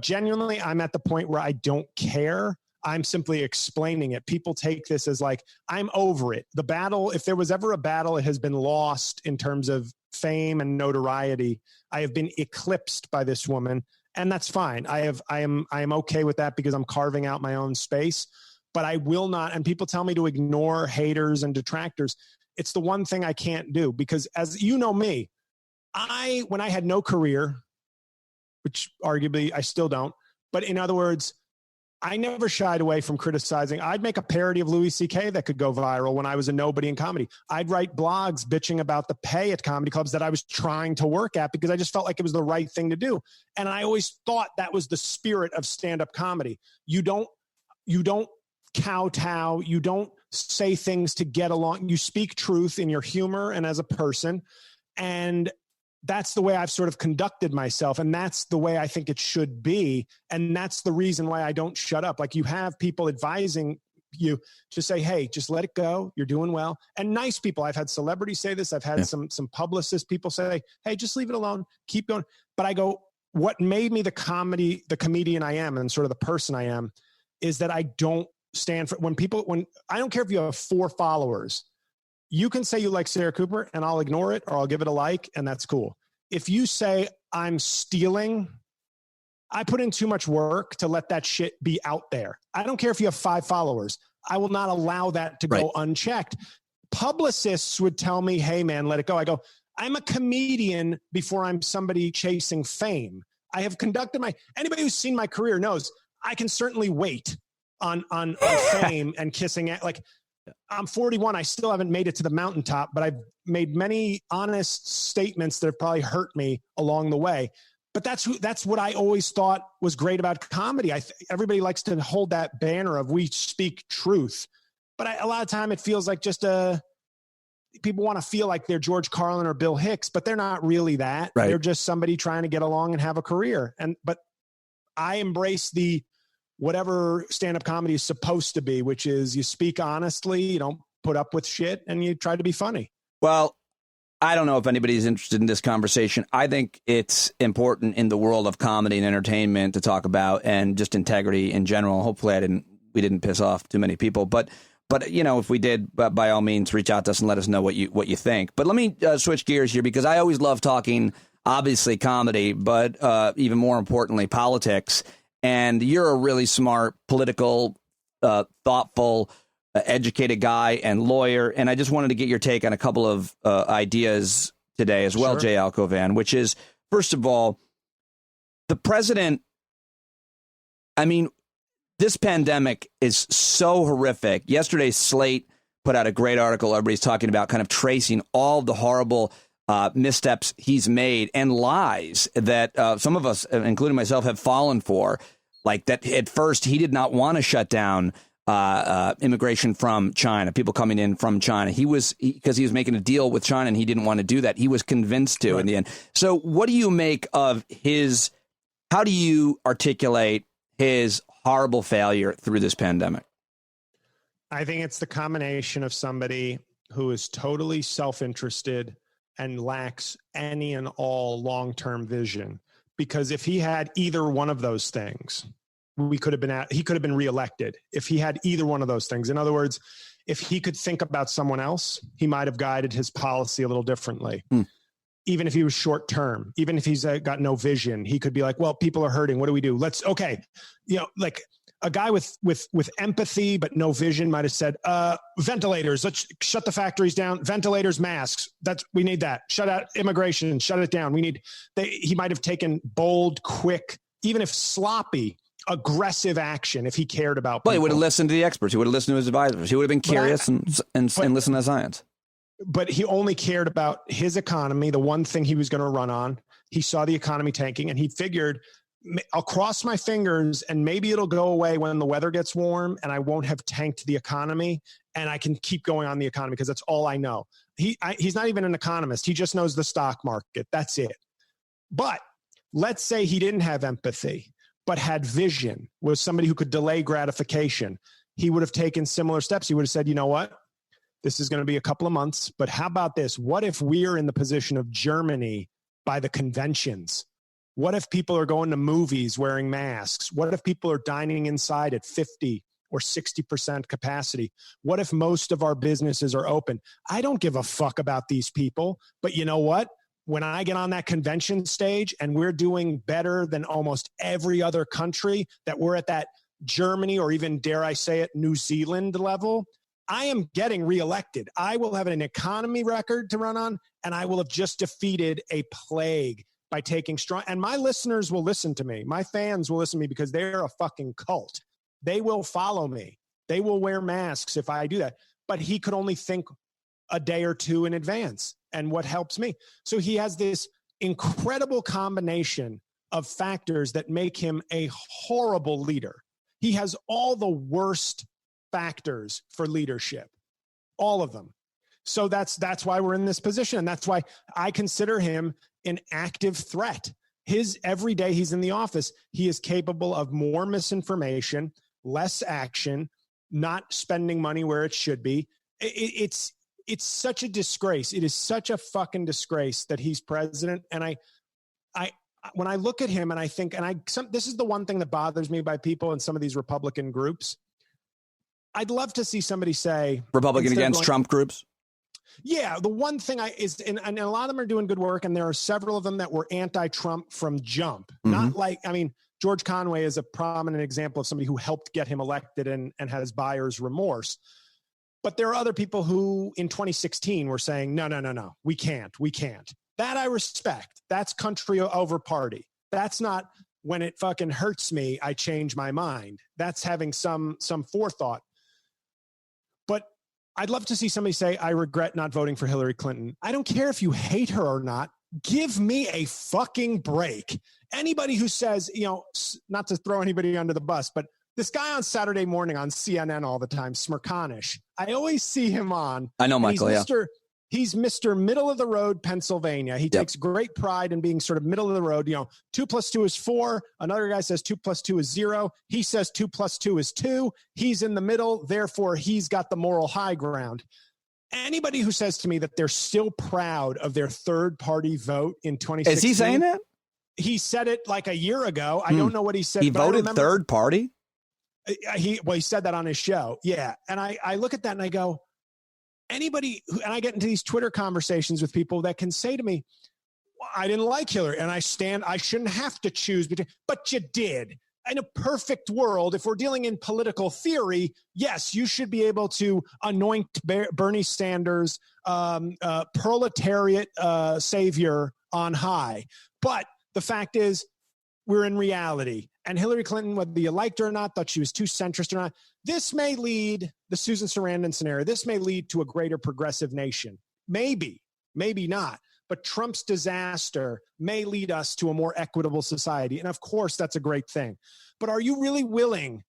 genuinely, I'm at the point where I don't care. I'm simply explaining it. People take this as like, I'm over it. The battle, if there was ever a battle, it has been lost in terms of fame and notoriety. I have been eclipsed by this woman, and that's fine. I am okay with that because I'm carving out my own space, but I will not. And people tell me to ignore haters and detractors. It's the one thing I can't do, because as you know me, when I had no career, which arguably I still don't, but in other words, I never shied away from criticizing. I'd make a parody of Louis C.K. that could go viral when I was a nobody in comedy. I'd write blogs bitching about the pay at comedy clubs that I was trying to work at because I just felt like it was the right thing to do. And I always thought that was the spirit of stand-up comedy. You don't kowtow. You don't say things to get along. You speak truth in your humor and as a person. And that's the way I've sort of conducted myself. And that's the way I think it should be. And that's the reason why I don't shut up. Like, you have people advising you to say, hey, just let it go. You're doing well. And nice people. I've had celebrities say this. I've had some publicist people say, hey, just leave it alone. Keep going. But I go, what made me the comedian I am and sort of the person I am is that I don't stand for when I don't care if you have 4 followers. You can say you like Sarah Cooper and I'll ignore it or I'll give it a like, and that's cool. If you say I'm stealing, I put in too much work to let that shit be out there. I don't care if you have 5 followers. I will not allow that to go unchecked. Publicists would tell me, hey man, let it go. I go, I'm a comedian before I'm somebody chasing fame. I have conducted anybody who's seen my career knows I can certainly wait on fame and kissing it. Like, I'm 41. I still haven't made it to the mountaintop, but I've made many honest statements that have probably hurt me along the way. But that's what I always thought was great about comedy. Everybody likes to hold that banner of we speak truth. But a lot of time it feels like just people want to feel like they're George Carlin or Bill Hicks, but they're not really that. Right. They're just somebody trying to get along and have a career. But I embrace whatever stand-up comedy is supposed to be, which is you speak honestly, you don't put up with shit, and you try to be funny. Well, I don't know if anybody's interested in this conversation. I think it's important in the world of comedy and entertainment to talk about, and just integrity in general. Hopefully we didn't piss off too many people, but if we did, by all means, reach out to us and let us know what you think. But let me switch gears here, because I always love talking, obviously, comedy, but even more importantly, politics. And you're a really smart, political, thoughtful, educated guy and lawyer. And I just wanted to get your take on a couple of ideas today as well, Jay Cauvin, which is, first of all, the president. I mean, this pandemic is so horrific. Yesterday's Slate put out a great article. Everybody's talking about kind of tracing all the horrible missteps he's made and lies that some of us, including myself, have fallen for. Like that at first he did not want to shut down immigration from China, people coming in from China. Because he was making a deal with China and he didn't want to do that. He was convinced to in the end. So what do you make of how do you articulate his horrible failure through this pandemic? I think it's the combination of somebody who is totally self-interested and lacks any and all long-term vision. Because if he had either one of those things, he could have been reelected. If he had either one of those things, in other words, if he could think about someone else, he might have guided his policy a little differently. Even if he was short term, even if he's got no vision, he could be like, well, people are hurting. What do we do? a guy with empathy but no vision might have said, ventilators, let's shut the factories down. Ventilators, masks. We need that. Shut out immigration, shut it down. He might have taken bold, quick, even if sloppy, aggressive action if he cared about people. Well, he would have listened to the experts. He would have listened to his advisors. He would have been curious and listened to science. But he only cared about his economy, the one thing he was going to run on. He saw the economy tanking, and he figured, I'll cross my fingers and maybe it'll go away when the weather gets warm and I won't have tanked the economy and I can keep going on the economy because that's all I know. He's not even an economist. He just knows the stock market. That's it. But let's say he didn't have empathy, but had vision, was somebody who could delay gratification. He would have taken similar steps. He would have said, you know what? This is going to be a couple of months, but how about this? What if we're in the position of Germany by the conventions? What if people are going to movies wearing masks? What if people are dining inside at 50 or 60% capacity? What if most of our businesses are open? I don't give a fuck about these people, but you know what? When I get on that convention stage and we're doing better than almost every other country, that we're at that Germany or even, dare I say it, New Zealand level, I am getting reelected. I will have an economy record to run on, and I will have just defeated a plague by taking strong, and my listeners will listen to me. My fans will listen to me because they're a fucking cult. They will follow me. They will wear masks if I do that. But he could only think a day or two in advance. And what helps me? So he has this incredible combination of factors that make him a horrible leader. He has all the worst factors for leadership, all of them. So that's why we're in this position. And that's why I consider him an active threat. Every day he's in the office, he is capable of more misinformation, less action, not spending money where it should be. It's such a disgrace. It is such a fucking disgrace that he's president. And I when I look at him and I think, this is the one thing that bothers me by people in some of these Republican groups. I'd love to see somebody say Republican against Trump groups. Yeah, the one thing and a lot of them are doing good work, and there are several of them that were anti-Trump from jump. Mm-hmm. George Conway is a prominent example of somebody who helped get him elected and has buyer's remorse. But there are other people who in 2016 were saying, no, we can't. That I respect. That's country over party. That's not when it fucking hurts me, I change my mind. That's having some forethought. But I'd love to see somebody say, I regret not voting for Hillary Clinton. I don't care if you hate her or not. Give me a fucking break. Anybody who says, not to throw anybody under the bus, but this guy on Saturday morning on CNN all the time, Smirkanish, I always see him on. I know Michael, He's Mr. Middle of the Road, Pennsylvania. He takes great pride in being sort of middle of the road. 2 + 2 is 4. Another guy says 2 + 2 is 0. He says 2 + 2 is 2. He's in the middle. Therefore, he's got the moral high ground. Anybody who says to me that they're still proud of their third-party vote in 2016. Is he saying that? He said it like a year ago. I don't know what he said. He voted third party? He said that on his show. Yeah. And I look at that and I go, anybody, and I get into these Twitter conversations with people that can say to me, I didn't like Hillary and I shouldn't have to choose between, but you did. In a perfect world, if we're dealing in political theory, yes, you should be able to anoint Bernie Sanders, proletariat savior on high. But the fact is, we're in reality. And Hillary Clinton, whether you liked her or not, thought she was too centrist or not, this may lead, the Susan Sarandon scenario, this may lead to a greater progressive nation. Maybe not. But Trump's disaster may lead us to a more equitable society. And of course, that's a great thing. But are you really willing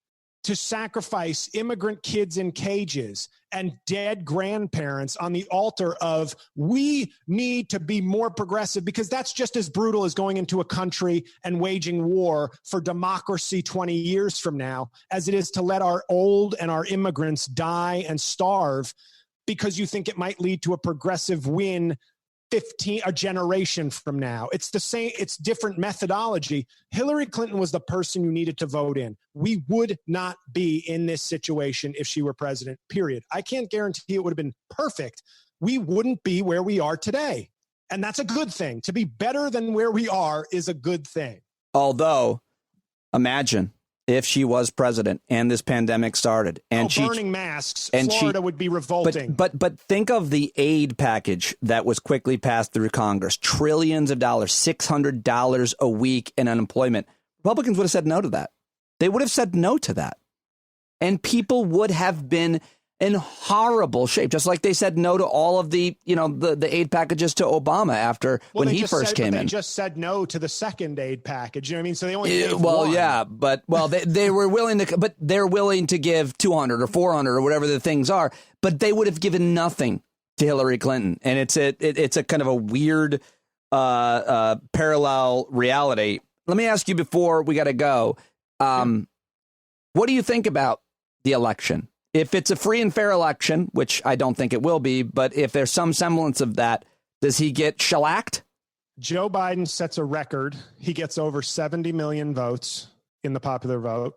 to sacrifice immigrant kids in cages and dead grandparents on the altar of we need to be more progressive? Because that's just as brutal as going into a country and waging war for democracy 20 years from now as it is to let our old and our immigrants die and starve because you think it might lead to a progressive win a generation from now. It's the same, it's different methodology. Hillary Clinton was the person you needed to vote in. We would not be in this situation if she were president, period. I can't guarantee it would have been perfect. We wouldn't be where we are today. And that's a good thing. To be better than where we are is a good thing. Although, imagine if she was president and this pandemic started. And burning masks, and Florida would be revolting. But think of the aid package that was quickly passed through Congress. Trillions of dollars, $600 a week in unemployment. Republicans would have said no to that. They would have said no to that. And people would have been in horrible shape, just like they said no to all of the aid packages to Obama when he first came in. They just said no to the second aid package. You know what I mean? So they only gave one. Yeah, but they were willing to, but they're willing to give 200 or 400 or whatever the things are. But they would have given nothing to Hillary Clinton, and it's a kind of a weird parallel reality. Let me ask you before we got to go. What do you think about the election? If it's a free and fair election, which I don't think it will be, but if there's some semblance of that, does he get shellacked? Joe Biden sets a record. He gets over 70 million votes in the popular vote.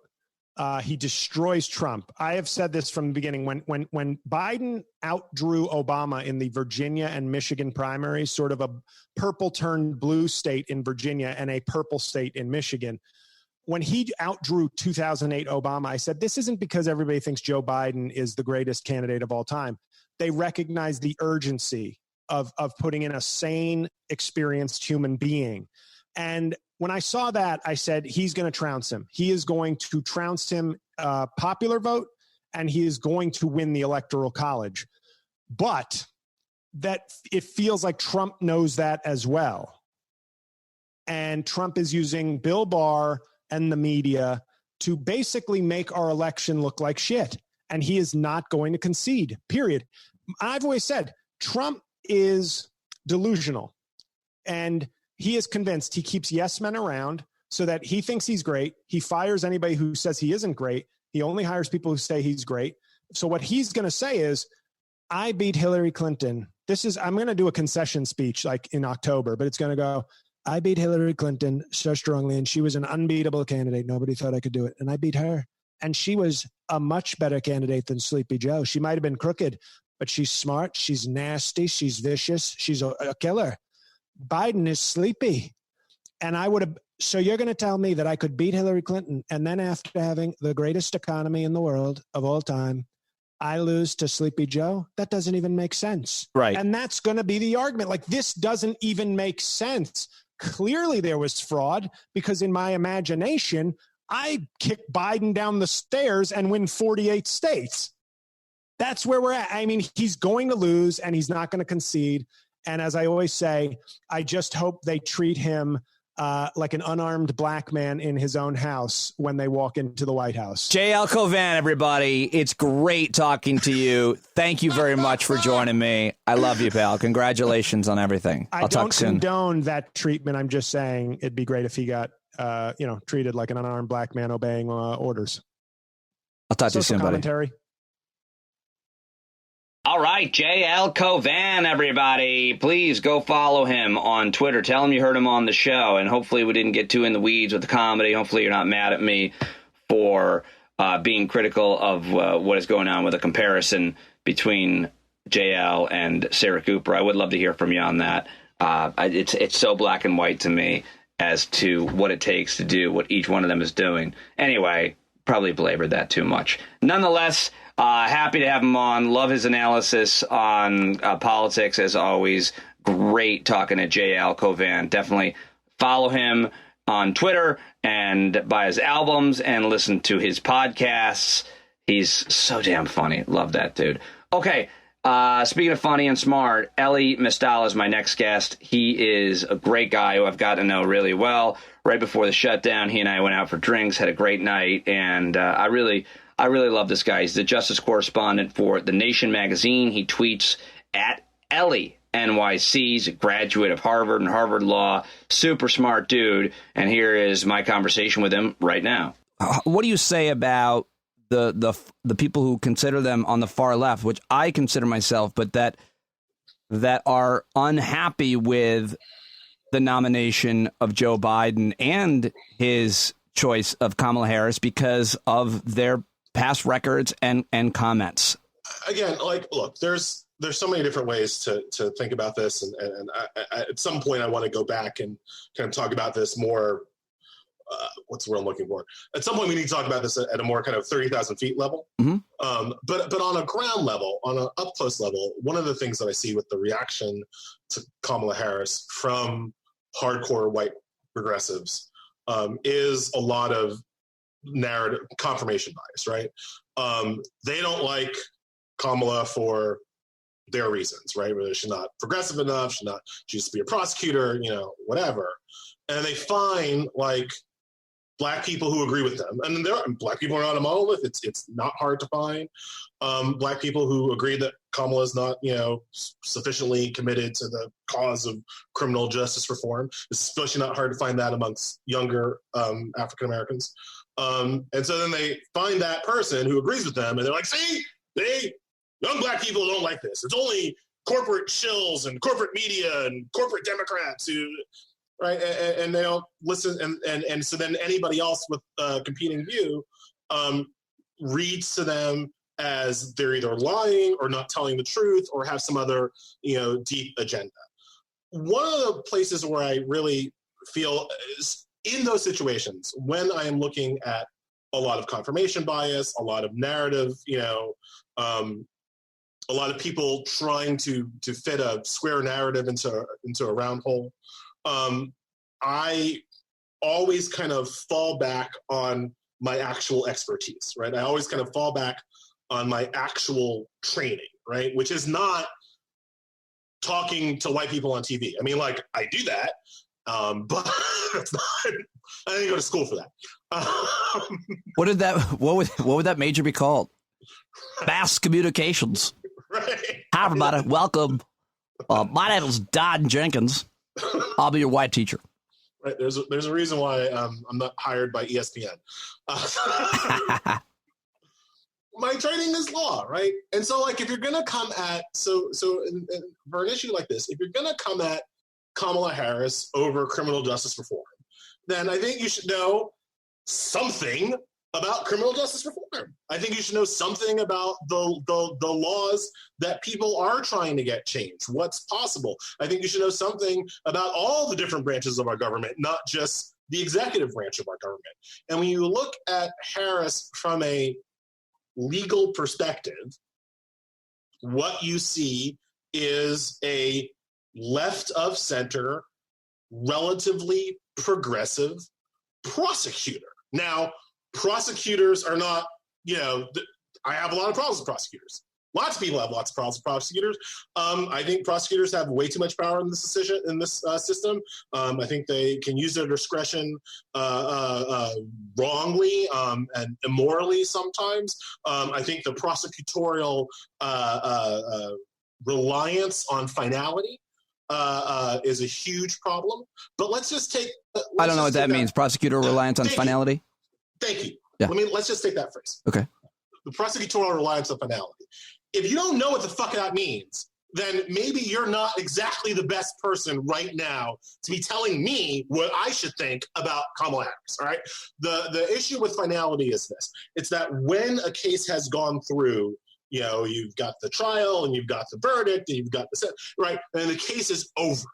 He destroys Trump. I have said this from the beginning. When Biden outdrew Obama in the Virginia and Michigan primaries, sort of a purple turned blue state in Virginia and a purple state in Michigan, when he outdrew 2008 Obama, I said, this isn't because everybody thinks Joe Biden is the greatest candidate of all time. They recognize the urgency of putting in a sane, experienced human being. And when I saw that, I said, he's going to trounce him. He is going to trounce him popular vote, and he is going to win the Electoral College. But that it feels like Trump knows that as well. And Trump is using Bill Barr and the media to basically make our election look like shit. And he is not going to concede, period. I've always said Trump is delusional, and he is convinced. He keeps yes men around so that he thinks he's great. He fires anybody who says he isn't great. He only hires people who say he's great. So what he's going to say is, I beat Hillary Clinton. I'm going to do a concession speech like in October, but it's going to go, I beat Hillary Clinton so strongly, and she was an unbeatable candidate. Nobody thought I could do it. And I beat her. And she was a much better candidate than Sleepy Joe. She might have been crooked, but she's smart. She's nasty. She's vicious. She's a killer. Biden is sleepy. And so you're going to tell me that I could beat Hillary Clinton, and then after having the greatest economy in the world of all time, I lose to Sleepy Joe? That doesn't even make sense. Right. And that's going to be the argument. Like, this doesn't even make sense. Clearly there was fraud, because in my imagination, I kick Biden down the stairs and win 48 states. That's where we're at. I mean, he's going to lose, and he's not going to concede. And as I always say, I just hope they treat him like an unarmed black man in his own house when they walk into the White House. J.L. Cauvin, everybody. It's great talking to you. Thank you very much for joining me. I love you, pal. Congratulations on everything. I'll talk soon. I don't condone that treatment. I'm just saying it'd be great if he got, treated like an unarmed black man obeying orders. I'll talk to you soon, buddy. All right, J.L. Cauvin, everybody. Please go follow him on Twitter. Tell him you heard him on the show, and hopefully we didn't get too in the weeds with the comedy. Hopefully you're not mad at me for being critical of what is going on with a comparison between J.L. and Sarah Cooper. I would love to hear from you on that. It's so black and white to me as to what it takes to do what each one of them is doing. Anyway, probably belabored that too much. Nonetheless, happy to have him on. Love his analysis on politics, as always. Great talking to J.L. Cauvin. Definitely follow him on Twitter and buy his albums and listen to his podcasts. He's so damn funny. Love that dude. Okay, speaking of funny and smart, Elie Mystal is my next guest. He is a great guy who I've got to know really well. Right before the shutdown, he and I went out for drinks, had a great night, and I really love this guy. He's the justice correspondent for The Nation magazine. He tweets at Elie NYC. He's a graduate of Harvard and Harvard Law. Super smart dude. And here is my conversation with him right now. What do you say about the people who consider them on the far left, which I consider myself, but that are unhappy with the nomination of Joe Biden and his choice of Kamala Harris because of their past records and comments? Again, look, there's so many different ways to think about this. And I, at some point I want to go back and kind of talk about this more what's the word I'm looking for? At some point, we need to talk about this at a more kind of 30,000 feet level. Mm-hmm. But on a ground level, on an up close level, one of the things that I see with the reaction to Kamala Harris from hardcore white progressives is a lot of narrative confirmation bias, right? They don't like Kamala for their reasons, right? Whether she's not progressive enough, she used to be a prosecutor, whatever. And they find like Black people who agree with them. And Black people are not a monolith. It's not hard to find Black people who agree that Kamala is not, sufficiently committed to the cause of criminal justice reform. It's especially not hard to find that amongst younger African Americans. And so then they find that person who agrees with them, and they're like, see, young Black people don't like this. It's only corporate shills and corporate media and corporate Democrats who... Right, and they don't listen, and so then anybody else with a competing view reads to them as they're either lying or not telling the truth or have some other, deep agenda. One of the places where I really feel is in those situations when I am looking at a lot of confirmation bias, a lot of narrative, a lot of people trying to fit a square narrative into a round hole. I always kind of fall back on my actual expertise, right? I always kind of fall back on my actual training, right? Which is not talking to white people on TV. I mean, like, I do that, but it's not, I didn't go to school for that. What would that major be called? Mass communications. Right. Hi, everybody. Welcome. My name is Don Jenkins. I'll be your white teacher. Right. There's a reason why I'm not hired by ESPN. My training is law, right? And so, like, if you're gonna come at for an issue like this, if you're gonna come at Kamala Harris over criminal justice reform, then I think you should know something about criminal justice reform. I think you should know something about the laws that people are trying to get changed, what's possible. I think you should know something about all the different branches of our government, not just the executive branch of our government. And when you look at Harris from a legal perspective, what you see is a left of center, relatively progressive prosecutor. Now, prosecutors are not, I have a lot of problems with prosecutors. Lots of people have lots of problems with prosecutors. I think prosecutors have way too much power in this system. I think they can use their discretion wrongly and immorally sometimes. I think the prosecutorial reliance on finality is a huge problem. But let's just take... I don't know what that means. Prosecutor reliance on finality? Thank you. Yeah. Let's just take that phrase. Okay. The prosecutorial reliance on finality. If you don't know what the fuck that means, then maybe you're not exactly the best person right now to be telling me what I should think about Kamala Harris, all right? The issue with finality is this. It's that when a case has gone through, you've got the trial and you've got the verdict and you've got the sentence, right? And the case is over.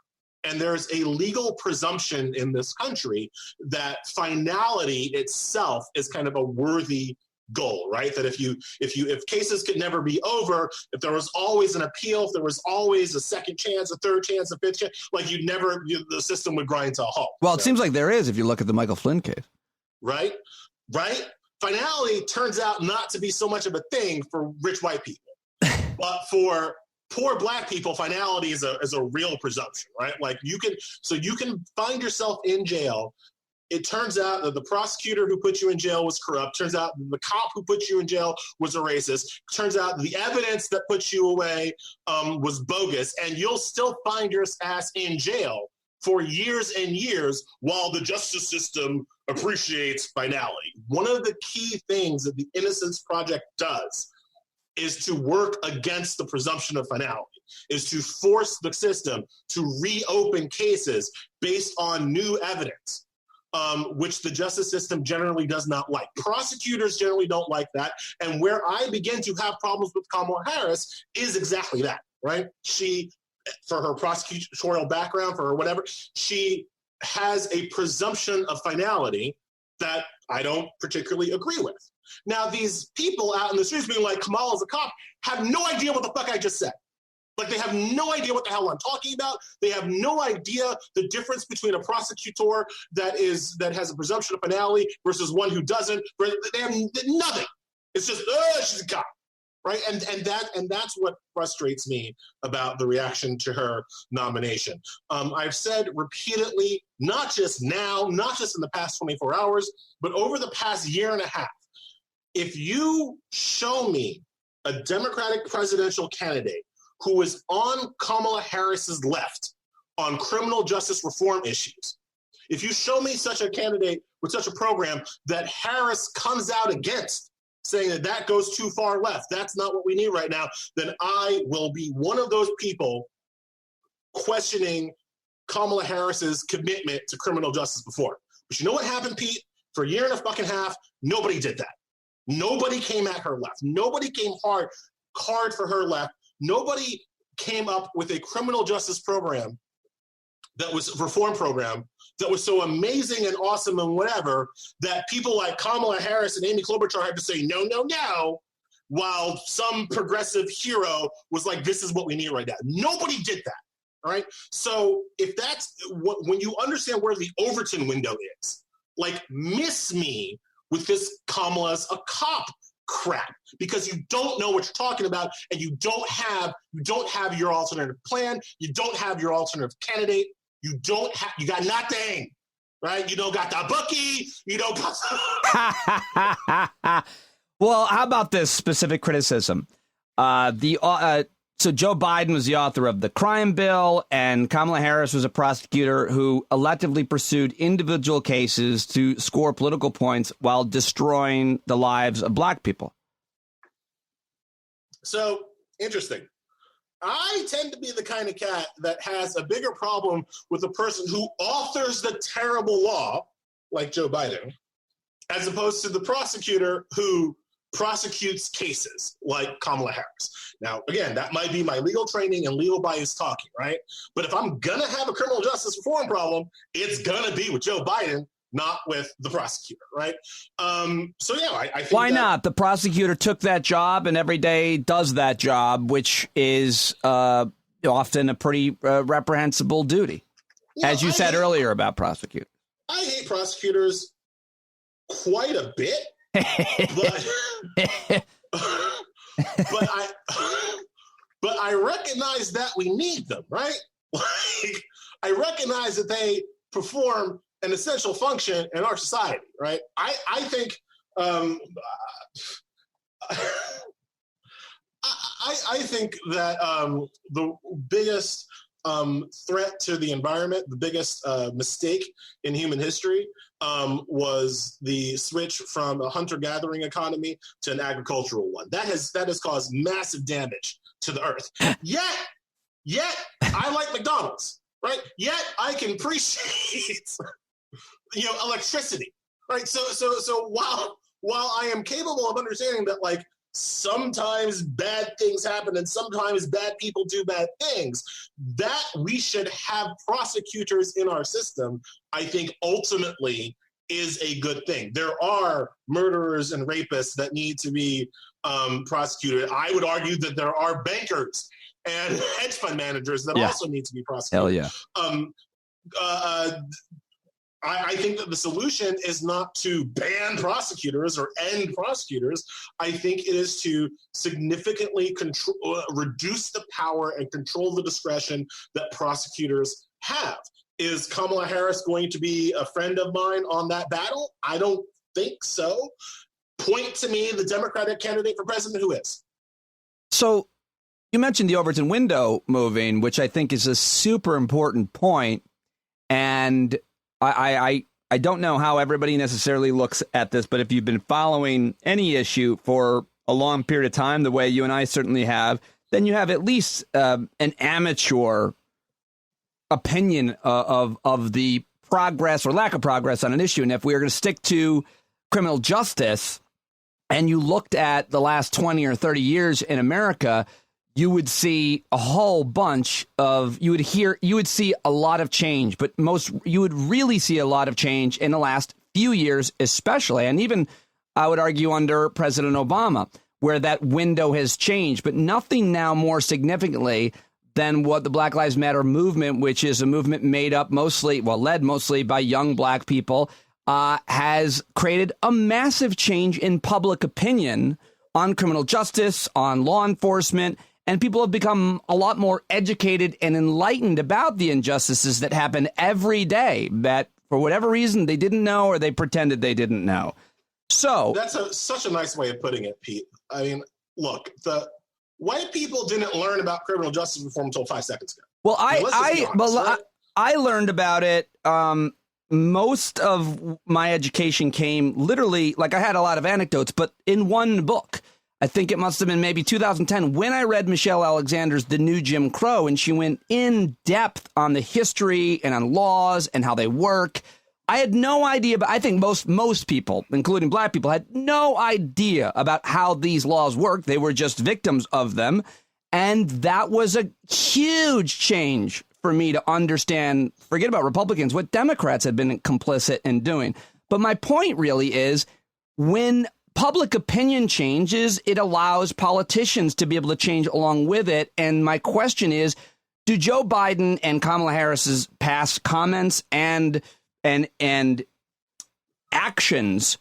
And there's a legal presumption in this country that finality itself is kind of a worthy goal, right? That if cases could never be over, if there was always an appeal, if there was always a second chance, a third chance, a fifth chance, like the system would grind to a halt. Well, it seems like there is if you look at the Michael Flynn case. Right? Finality turns out not to be so much of a thing for rich white people, but for poor Black people, finality is a real presumption, right? Like you can find yourself in jail. It turns out that the prosecutor who put you in jail was corrupt. Turns out the cop who put you in jail was a racist. Turns out the evidence that put you away was bogus, and you'll still find your ass in jail for years and years while the justice system appreciates finality. One of the key things that the Innocence Project does is to work against the presumption of finality, is to force the system to reopen cases based on new evidence, which the justice system generally does not like. Prosecutors generally don't like that. And where I begin to have problems with Kamala Harris is exactly that, right? She, for her prosecutorial background, for her whatever, she has a presumption of finality that I don't particularly agree with. Now, these people out in the streets being like, Kamala's a cop, have no idea what the fuck I just said. Like, they have no idea what the hell I'm talking about. They have no idea the difference between a prosecutor that has a presumption of finality versus one who doesn't. They have nothing. It's just, she's a cop, right? And that's what frustrates me about the reaction to her nomination. I've said repeatedly, not just now, not just in the past 24 hours, but over the past year and a half, if you show me a Democratic presidential candidate who is on Kamala Harris's left on criminal justice reform issues, if you show me such a candidate with such a program that Harris comes out against, saying that goes too far left, that's not what we need right now, then I will be one of those people questioning Kamala Harris's commitment to criminal justice reform. But you know what happened, Pete? For a year and a fucking half, nobody did that. Nobody came at her left. Nobody came hard for her left. Nobody came up with a criminal justice program that was a reform program that was so amazing and awesome and whatever that people like Kamala Harris and Amy Klobuchar had to say no, no, no, while some progressive hero was like, this is what we need right now. Nobody did that, all right? So if that's what, when you understand where the Overton window is, like, miss me with this Kamala's a cop crap, because you don't know what you're talking about, and you don't have your alternative plan, you don't have your alternative candidate, you got nothing, right? You don't got the bookie, you don't got Well, how about this specific criticism? So Joe Biden was the author of the crime bill, and Kamala Harris was a prosecutor who electively pursued individual cases to score political points while destroying the lives of black people. So, interesting. I tend to be the kind of cat that has a bigger problem with the person who authors the terrible law, like Joe Biden, as opposed to the prosecutor who prosecutes cases like Kamala Harris. Now, again, that might be my legal training and legal bias talking, right? But if I'm going to have a criminal justice reform problem, it's going to be with Joe Biden, not with the prosecutor, right? So, yeah, I think why not? The prosecutor took that job and every day does that job, which is often a pretty reprehensible duty, as you said earlier about prosecutors. I hate prosecutors quite a bit. but I recognize that we need them, right? Like, I recognize that they perform an essential function in our society, right? I think I think that the biggest threat to the environment, the biggest mistake in human history was the switch from a hunter-gathering economy to an agricultural one. That has caused massive damage to the earth. Yet I like McDonald's, right? Yet I can appreciate electricity, right? So while I am capable of understanding that, like, sometimes bad things happen and sometimes bad people do bad things, that we should have prosecutors in our system, I think ultimately is a good thing. There are murderers and rapists that need to be prosecuted. I would argue that there are bankers and hedge fund managers that also need to be prosecuted. Hell yeah. I think that the solution is not to ban prosecutors or end prosecutors. I think it is to significantly reduce the power and control the discretion that prosecutors have. Is Kamala Harris going to be a friend of mine on that battle? I don't think so. Point to me the Democratic candidate for president who is. So you mentioned the Overton window moving, which I think is a super important point. And I don't know how everybody necessarily looks at this, but if you've been following any issue for a long period of time, the way you and I certainly have, then you have at least an amateur opinion of the progress or lack of progress on an issue. And if we are going to stick to criminal justice and you looked at the last 20 or 30 years in America, you would see a whole bunch of, you would see a lot of change, but you would really see a lot of change in the last few years especially, and even I would argue under President Obama, where that window has changed, but nothing now more significantly than what the Black Lives Matter movement, which is a movement made up mostly, well, led mostly by young black people, has created a massive change in public opinion on criminal justice, on law enforcement, and people have become a lot more educated and enlightened about the injustices that happen every day that, for whatever reason, they didn't know or they pretended they didn't know. So that's such a nice way of putting it, Pete. I mean, look, the white people didn't learn about criminal justice reform until 5 seconds ago. Well, I learned about it. Most of my education came literally, like I had a lot of anecdotes, but in one book. I think it must have been maybe 2010 when I read Michelle Alexander's The New Jim Crow, and she went in depth on the history and on laws and how they work. I had no idea, but I think most people, including black people, had no idea about how these laws work. They were just victims of them. And that was a huge change for me to understand, forget about Republicans, what Democrats had been complicit in doing. But my point really is when public opinion changes, it allows politicians to be able to change along with it. And my question is, do Joe Biden and Kamala Harris's past comments and actions,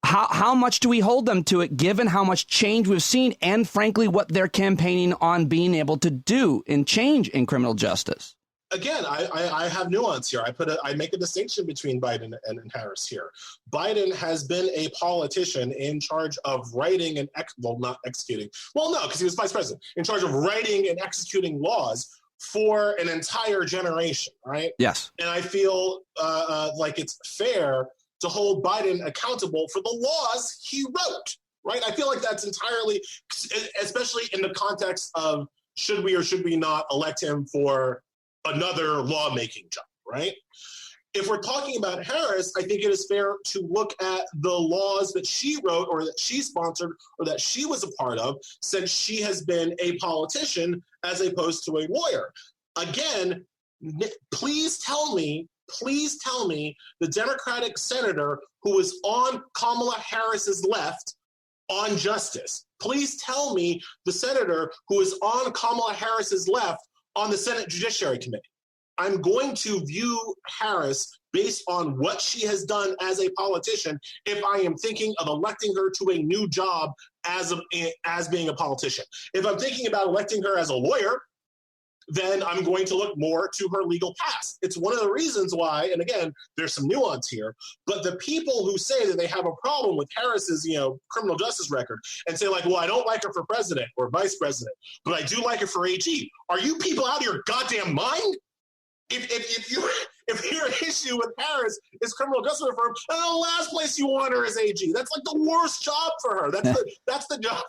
how much do we hold them to it, given how much change we've seen and, frankly, what they're campaigning on being able to do in change in criminal justice? Again, I have nuance here. I make a distinction between Biden and Harris here. Biden has been a politician in charge of writing and not executing. Well, no, because he was vice president, in charge of writing and executing laws for an entire generation, right? Yes. And I feel like it's fair to hold Biden accountable for the laws he wrote, right? I feel like that's entirely, especially in the context of should we or should we not elect him for another lawmaking job, right? If we're talking about Harris, I think it is fair to look at the laws that she wrote or that she sponsored or that she was a part of, since she has been a politician as opposed to a lawyer. Again, please tell me the Democratic senator who was on Kamala Harris's left on justice. Please tell me the senator who is on Kamala Harris's left on the Senate Judiciary Committee. I'm going to view Harris based on what she has done as a politician if I am thinking of electing her to a new job as being a politician. If I'm thinking about electing her as a lawyer, then I'm going to look more to her legal past. It's one of the reasons why, and again, there's some nuance here, but the people who say that they have a problem with Harris's, criminal justice record and say like, well, I don't like her for president or vice president, but I do like her for AG. Are you people out of your goddamn mind? If your issue with Harris is criminal justice reform, and the last place you want her is AG. That's like the worst job for her. That's the job.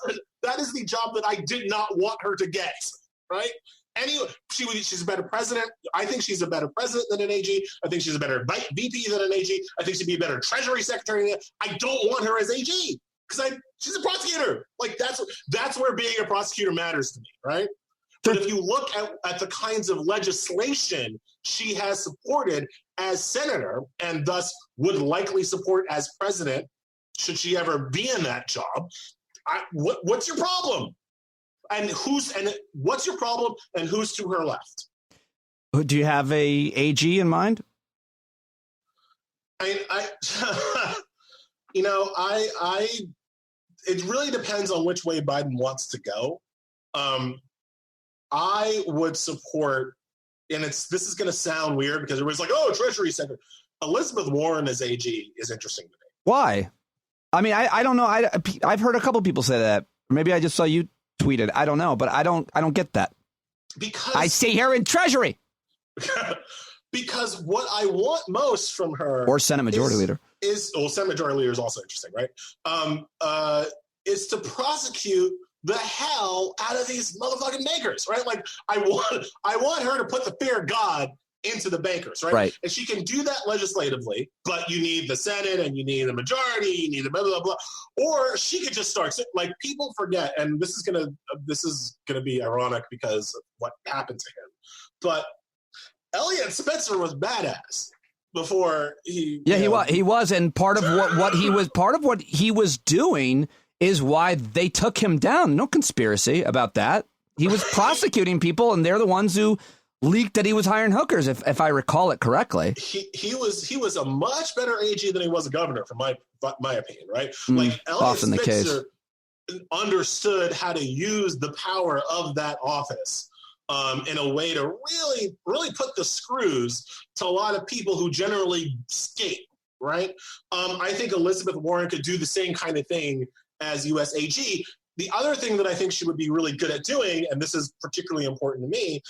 That is the job that I did not want her to get. Right? Anyway, she's a better president. I think she's a better president than an AG. I think she's a better VP than an AG. I think she'd be a better Treasury Secretary. I don't want her as AG because she's a prosecutor. Like that's where being a prosecutor matters to me, right? But if you look at the kinds of legislation she has supported as senator and thus would likely support as president, should she ever be in that job, what's your problem? And what's your problem? And who's to her left? Do you have a AG in mind? It really depends on which way Biden wants to go. I would support, and this is going to sound weird because everybody's like, oh, Treasury Secretary. Elizabeth Warren as AG is interesting to me. Why? I mean, I don't know. I've heard a couple people say that. Maybe I just saw you tweet it. I don't know, but I don't get that. Because I see her in Treasury. Because what I want most from her, or Senate Majority Leader, Senate Majority Leader is also interesting, right? Is to prosecute the hell out of these motherfucking bankers, right? Like I want her to put the fear of God into the bankers, right? And she can do that legislatively, but you need the Senate and you need the majority, you need the blah blah blah. Or she could just start, like, people forget, and this is gonna be ironic because of what happened to him. But Eliot Spitzer was badass. before he. He was, and part of what he was doing is why they took him down. No conspiracy about that. He was prosecuting people, and they're the ones who leaked that he was hiring hookers, if I recall it correctly. He was a much better AG than he was a governor, from my opinion, right? Like Elie Mystal understood how to use the power of that office in a way to really, really put the screws to a lot of people who generally skate, right? I think Elizabeth Warren could do the same kind of thing as U.S. AG. The other thing that I think she would be really good at doing, and this is particularly important to me,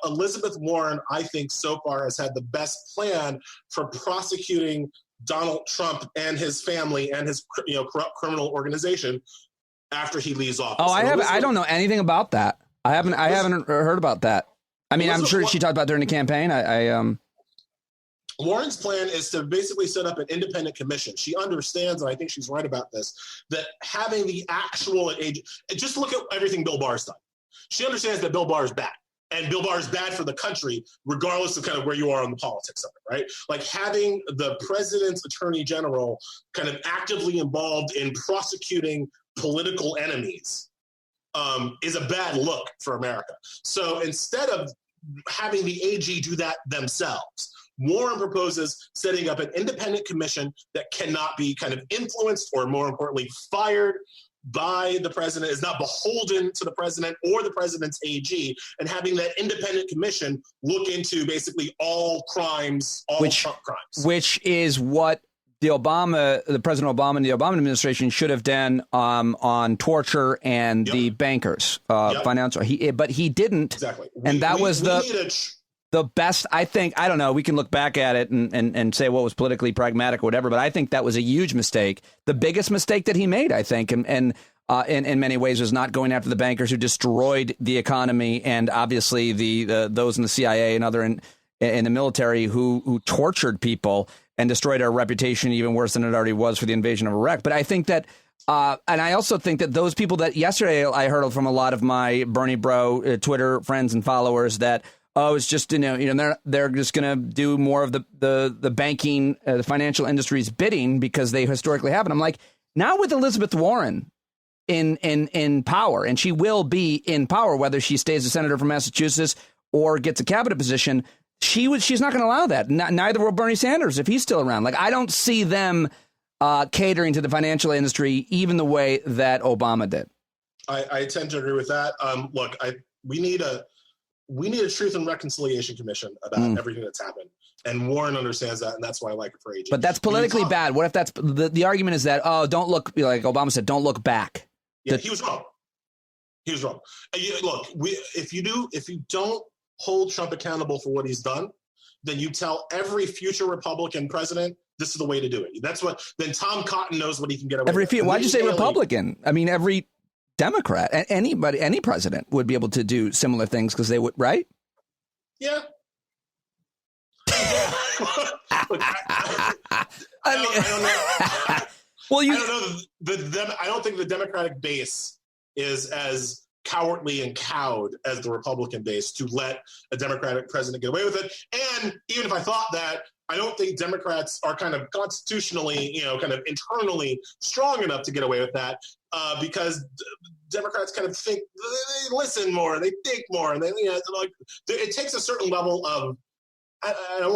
Elizabeth Warren, I think so far has had the best plan for prosecuting Donald Trump and his family and his corrupt criminal organization after he leaves office. Oh, I don't know anything about that. I haven't heard about that. I mean, I'm sure she talked about during the campaign. Warren's plan is to basically set up an independent commission. She understands, and I think she's right about this, that having the actual age, just look at everything Bill Barr's done. She understands that Bill Barr is bad, and Bill Barr is bad for the country, regardless of kind of where you are on the politics of it, right? Like having the president's attorney general kind of actively involved in prosecuting political enemies is a bad look for America. So instead of having the AG do that themselves, Warren proposes setting up an independent commission that cannot be kind of influenced or, more importantly, fired by the president, is not beholden to the president or the president's AG, and having that independent commission look into basically all crimes, Trump crimes. Which is what the President Obama and the Obama administration should have done on torture and the bankers, financial. But he didn't. Exactly. And that was the best, I think. I don't know. We can look back at it and say what was politically pragmatic or whatever, but I think that was a huge mistake. The biggest mistake that he made, I think, and in many ways was not going after the bankers who destroyed the economy, and obviously those in the CIA and other in the military who tortured people and destroyed our reputation even worse than it already was for the invasion of Iraq. But I think that, and I also think that those people that yesterday I heard from a lot of my Bernie Bro Twitter friends and followers that, it's just, they're just going to do more of the banking, the financial industry's bidding because they historically have. And I'm like, now with Elizabeth Warren in power, and she will be in power, whether she stays a senator from Massachusetts or gets a cabinet position, she's not going to allow that. Neither will Bernie Sanders if he's still around. Like, I don't see them catering to the financial industry even the way that Obama did. I tend to agree with that. Look, we need a Truth and Reconciliation Commission about everything that's happened. And Warren understands that, and that's why I like it for AG. But that's politically bad. What if that's the argument is that, don't look, like Obama said, don't look back. Yeah, he was wrong. He was wrong. Look, if you don't hold Trump accountable for what he's done, then you tell every future Republican president this is the way to do it. Then Tom Cotton knows what he can get away with. Why'd you say Republican? I mean, every Democrat, anybody, any president would be able to do similar things because they would, right? Yeah. Look, I don't know. Well, I don't know. I don't think the Democratic base is as cowardly and cowed as the Republican base to let a Democratic president get away with it. And even if I thought that, I don't think Democrats are kind of constitutionally, kind of internally strong enough to get away with that because Democrats kind of think, they listen more, they think more, and it takes a certain level of, I don't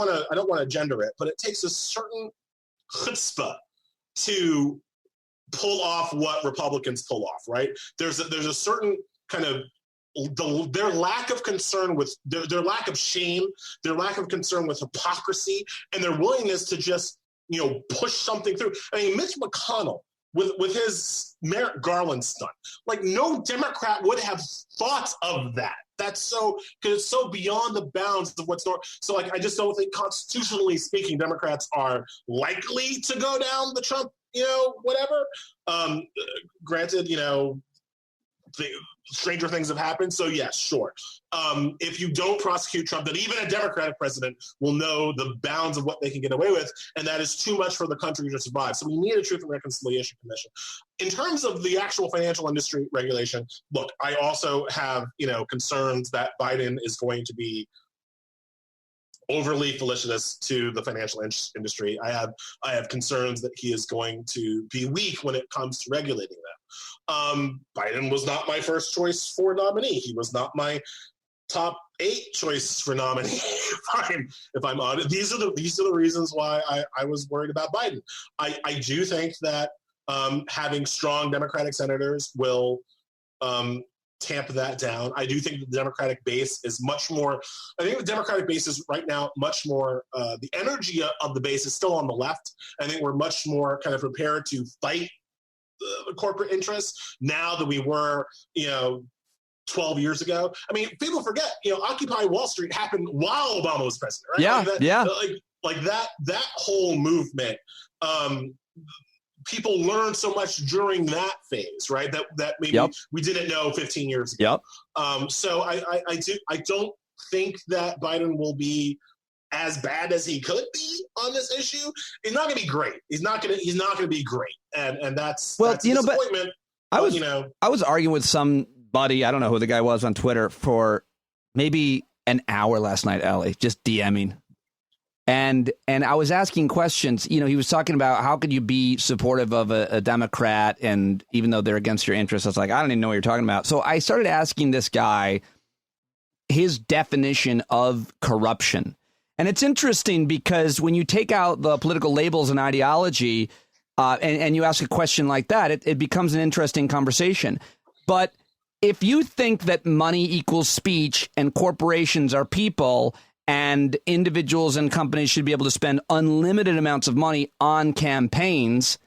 want to gender it, but it takes a certain chutzpah to pull off what Republicans pull off, right? There's a certain kind of their lack of concern with their lack of shame, their lack of concern with hypocrisy, and their willingness to just push something through. I mean, Mitch McConnell with his Merrick Garland stunt, like no Democrat would have thought of that. That's because it's so beyond the bounds of what's normal. So, I just don't think, constitutionally speaking, Democrats are likely to go down the Trump, whatever. Granted, stranger things have happened. So, yes, sure. If you don't prosecute Trump, then even a Democratic president will know the bounds of what they can get away with, and that is too much for the country to survive. So we need a Truth and Reconciliation Commission. In terms of the actual financial industry regulation, look, I also have, concerns that Biden is going to be overly felicitous to the financial industry. I have concerns that he is going to be weak when it comes to regulating them. Biden was not my first choice for nominee. He was not my top 8 choice for nominee. if I'm honest, these are the reasons why I was worried about Biden. I do think that having strong Democratic senators will tamp that down. I do think the Democratic base is much more. I think the Democratic base is right now much more. The energy of the base is still on the left. I think we're much more kind of prepared to fight the corporate interests now than we were, 12 years ago. I mean, people forget, Occupy Wall Street happened while Obama was president, right? Yeah, Like that whole movement. People learned so much during that phase, right? That maybe we didn't know 15 years ago. So I don't think that Biden will be as bad as he could be on this issue. He's not going to be great. He's not going to be great, and that's a disappointment. But I was arguing with somebody, I don't know who the guy was on Twitter, for maybe an hour last night, Elie, just DMing. And I was asking questions. He was talking about how could you be supportive of a Democrat, and even though they're against your interests, I was like, I don't even know what you're talking about. So I started asking this guy his definition of corruption. And it's interesting because when you take out the political labels and ideology and you ask a question like that, it becomes an interesting conversation. But if you think that money equals speech and corporations are people and individuals and companies should be able to spend unlimited amounts of money on campaigns,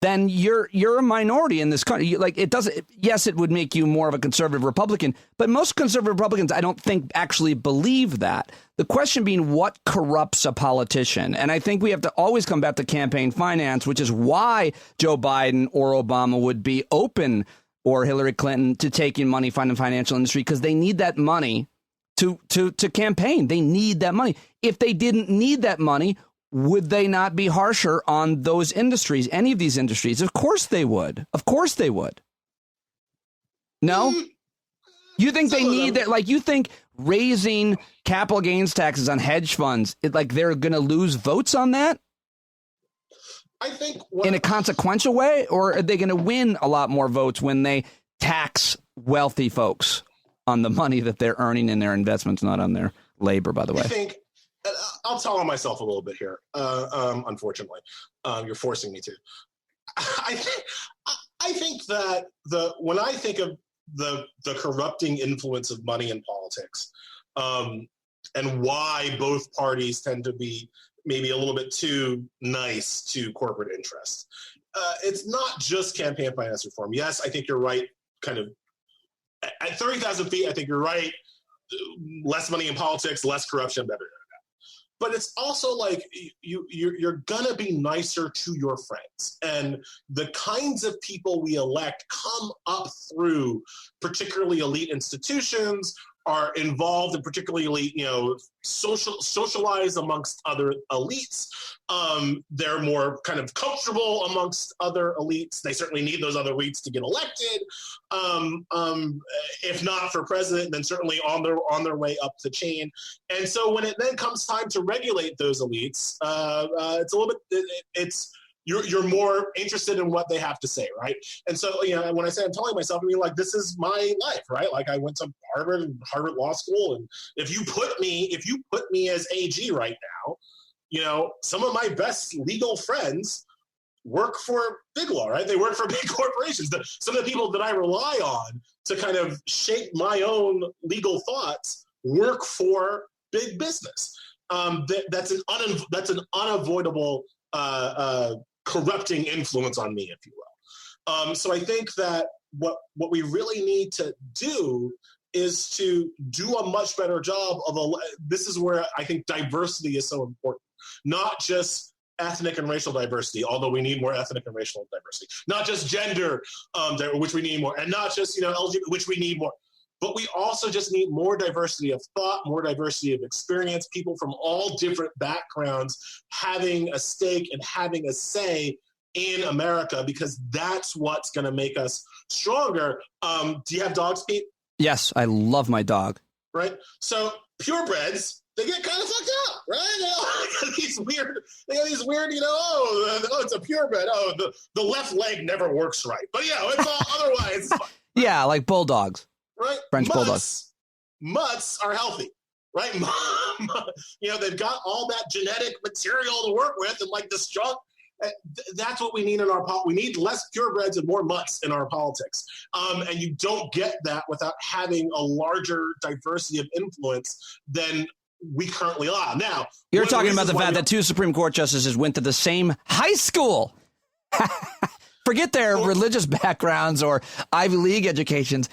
then you're a minority in this country. Like, it doesn't. Yes, it would make you more of a conservative Republican, but most conservative Republicans, I don't think, actually believe that. The question being, what corrupts a politician? And I think we have to always come back to campaign finance, which is why Joe Biden or Obama would be open, or Hillary Clinton, to taking money from the financial industry, because they need that money to campaign. They need that money. If they didn't need that money, would they not be harsher on those industries, any of these industries? Of course they would. Of course they would. No? You think they need that? Like, you think raising capital gains taxes on hedge funds, they're going to lose votes on that? I think in a consequential way, or are they going to win a lot more votes when they tax wealthy folks on the money that they're earning in their investments, not on their labor, by the way? I think I'll tell on myself a little bit here. Unfortunately, you're forcing me to. I think that when I think of the corrupting influence of money in politics, and why both parties tend to be maybe a little bit too nice to corporate interests, it's not just campaign finance reform. Yes, I think you're right. Kind of at 30,000 feet, I think you're right. Less money in politics, less corruption, better. But it's also like you're going to be nicer to your friends. And the kinds of people we elect come up through particularly elite institutions, are involved in particularly elite, socialized amongst other elites. They're more kind of comfortable amongst other elites. They certainly need those other elites to get elected. If not for president, then certainly on their way up the chain. And so when it then comes time to regulate those elites, it's a little bit, you're more interested in what they have to say, right? And so, when I say I'm telling myself, I mean, like, this is my life, right? Like, I went to Harvard Law School, and if you put me as AG right now, some of my best legal friends work for big law, right? They work for big corporations. Some of the people that I rely on to kind of shape my own legal thoughts work for big business. That's an unavoidable corrupting influence on me, if you will. So I think that what we really need to do is to do a much better job this is where I think diversity is so important. Not just ethnic and racial diversity, although we need more ethnic and racial diversity. Not just gender, which we need more, and not just LGBT, which we need more. But we also just need more diversity of thought, more diversity of experience, people from all different backgrounds having a stake and having a say in America, because that's what's going to make us stronger. Do you have dogs, Pete? Yes, I love my dog. Right. So purebreds they get kind of fucked up, right? They got these weird, it's a purebred. Oh, the left leg never works right. But it's all otherwise. Yeah, like bulldogs. Right? French bulldogs. Mutts are healthy, right? They've got all that genetic material to work with, and like the strong. That's what we need in our we need less purebreds and more mutts in our politics. And you don't get that without having a larger diversity of influence than we currently are. Now, you're talking about the fact that two Supreme Court justices went to the same high school. Forget their religious backgrounds or Ivy League educations.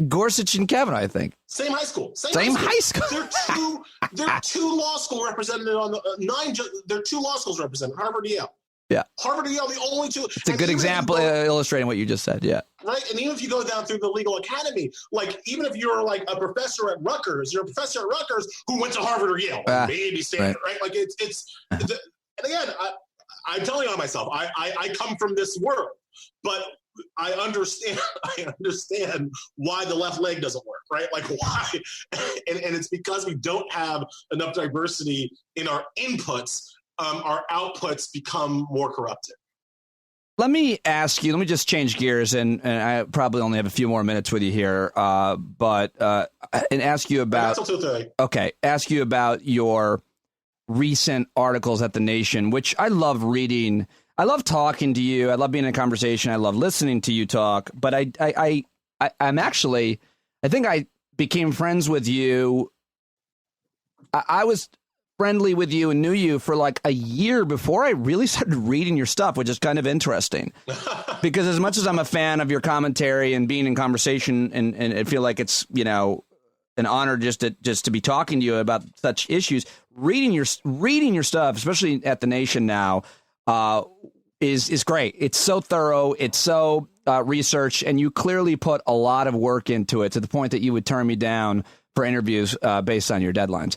Gorsuch and Cauvin, I think. Same high school. Same high school. There are two law school represented on the there are two law schools represented, Harvard and Yale. Yeah. Harvard and Yale, the only two. It's a good example illustrating what you just said. Yeah. Right. And even if you go down through the legal academy, like even if you're like a professor at Rutgers, you're a professor at Rutgers who went to Harvard or Yale, maybe Stanford, right? Like and again, I'm telling on myself, I come from this world, but I understand why the left leg doesn't work, right? Like why, and it's because we don't have enough diversity in our inputs. Our outputs become more corrupted. Let me ask you. Let me just change gears, and I probably only have a few more minutes with you here, but ask you about. Okay, ask you about your recent articles at The Nation, which I love reading. I love talking to you. I love being in a conversation. I love listening to you talk. But I'm actually, I think I became friends with you. I was friendly with you and knew you for like a year before I really started reading your stuff, which is kind of interesting. Because as much as I'm a fan of your commentary and being in conversation, and I feel like it's, an honor just to be talking to you about such issues, reading your stuff, especially at The Nation now, is great. It's so thorough. It's so researched, and you clearly put a lot of work into it to the point that you would turn me down for interviews based on your deadlines,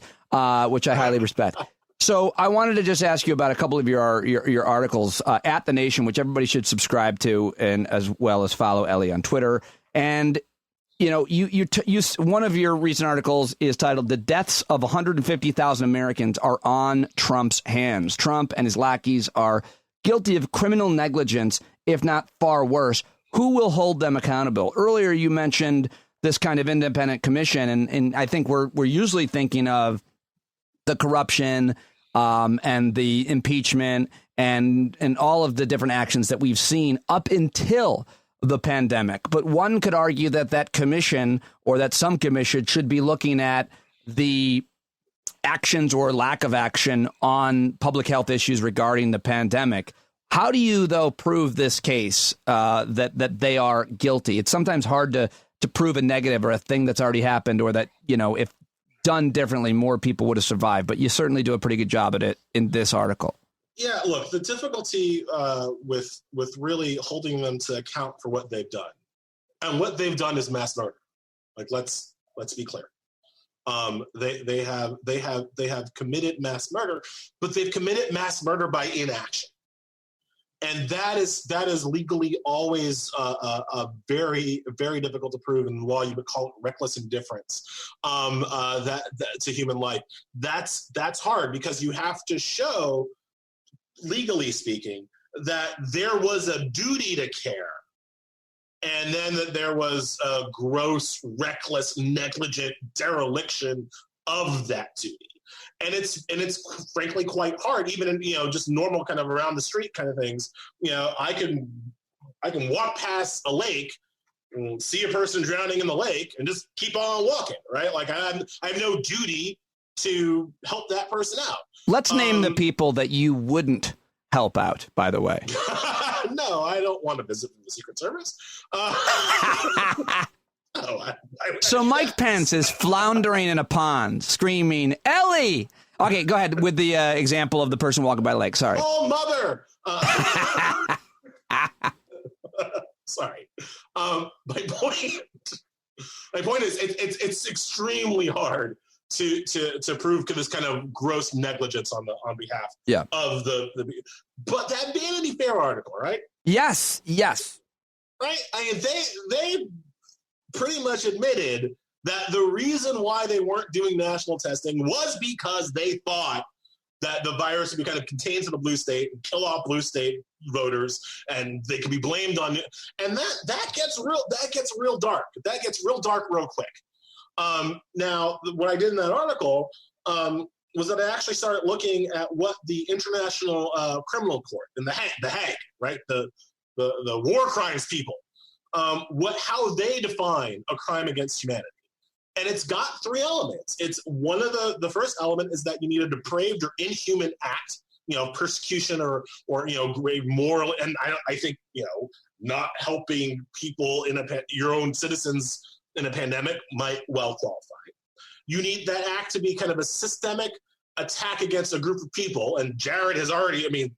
which I highly respect. So I wanted to just ask you about a couple of your articles at The Nation, which everybody should subscribe to, and as well as follow Elie on Twitter. And you one of your recent articles is titled "The Deaths of 150,000 Americans Are on Trump's Hands. Trump and his lackeys are guilty of criminal negligence, if not far worse. Who will hold them accountable?" Earlier, you mentioned this kind of independent commission, and I think we're usually thinking of the corruption and the impeachment and all of the different actions that we've seen up until the pandemic. But one could argue that commission, or that some commission, should be looking at the actions or lack of action on public health issues regarding the pandemic. How do you, though, prove this case that they are guilty? It's sometimes hard to prove a negative or a thing that's already happened, or that, if done differently, more people would have survived. But you certainly do a pretty good job at it in this article. Yeah, look, the difficulty with really holding them to account for what they've done, and what they've done is mass murder. Like, let's be clear. They have committed mass murder, but they've committed mass murder by inaction, and that is legally always very, very difficult to prove. In law, you would call it reckless indifference that to human life. That's hard, because you have to show, legally speaking, that there was a duty to care, and then that there was a gross, reckless, negligent dereliction of that duty. And it's frankly quite hard, even in, just normal kind of around the street kind of things. I can walk past a lake and see a person drowning in the lake and just keep on walking, right? Like I have no duty to help that person out. Let's name the people that you wouldn't help out, by the way. No, I don't want to visit from the Secret Service. So Mike Pence is floundering in a pond, screaming, "Elie!" Okay, go ahead with the example of the person walking by the lake. Sorry. Oh, mother! Sorry. My point is, it's extremely hard to prove this kind of gross negligence on behalf of the but that Vanity Fair article, right? Yes. Right? I mean, they pretty much admitted that the reason why they weren't doing national testing was because they thought that the virus would be kind of contained to the blue state and kill off blue state voters, and they could be blamed on it. And that gets real dark. That gets real dark real quick. Now, what I did in that article was that I actually started looking at what the International Criminal Court in the Hague, right, the war crimes people, how they define a crime against humanity. And it's got three elements. It's one of the first element is that you need a depraved or inhuman act, persecution or grave moral. And I think, not helping people your own citizens in a pandemic might well qualify. You need that act to be kind of a systemic attack against a group of people. And Jared has already,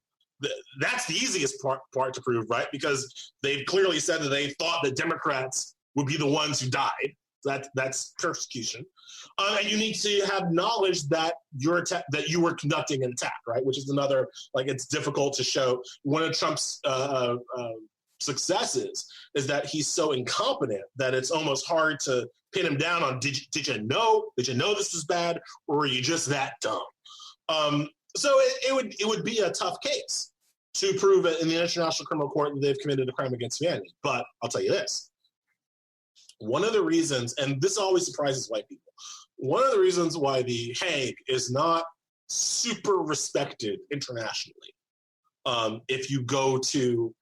that's the easiest part to prove, right? Because they've clearly said that they thought that Democrats would be the ones who died. That's persecution. And you need to have knowledge that that you were conducting an attack, right? Which is another, it's difficult to show. One of Trump's successes is that he's so incompetent that it's almost hard to pin him down on did you know this was bad, or are you just that dumb? So it would be a tough case to prove it in the International Criminal Court that they've committed a crime against humanity. But I'll tell you this. One of the reasons, and this always surprises white people, one of the reasons why the Hague is not super respected internationally, if you go to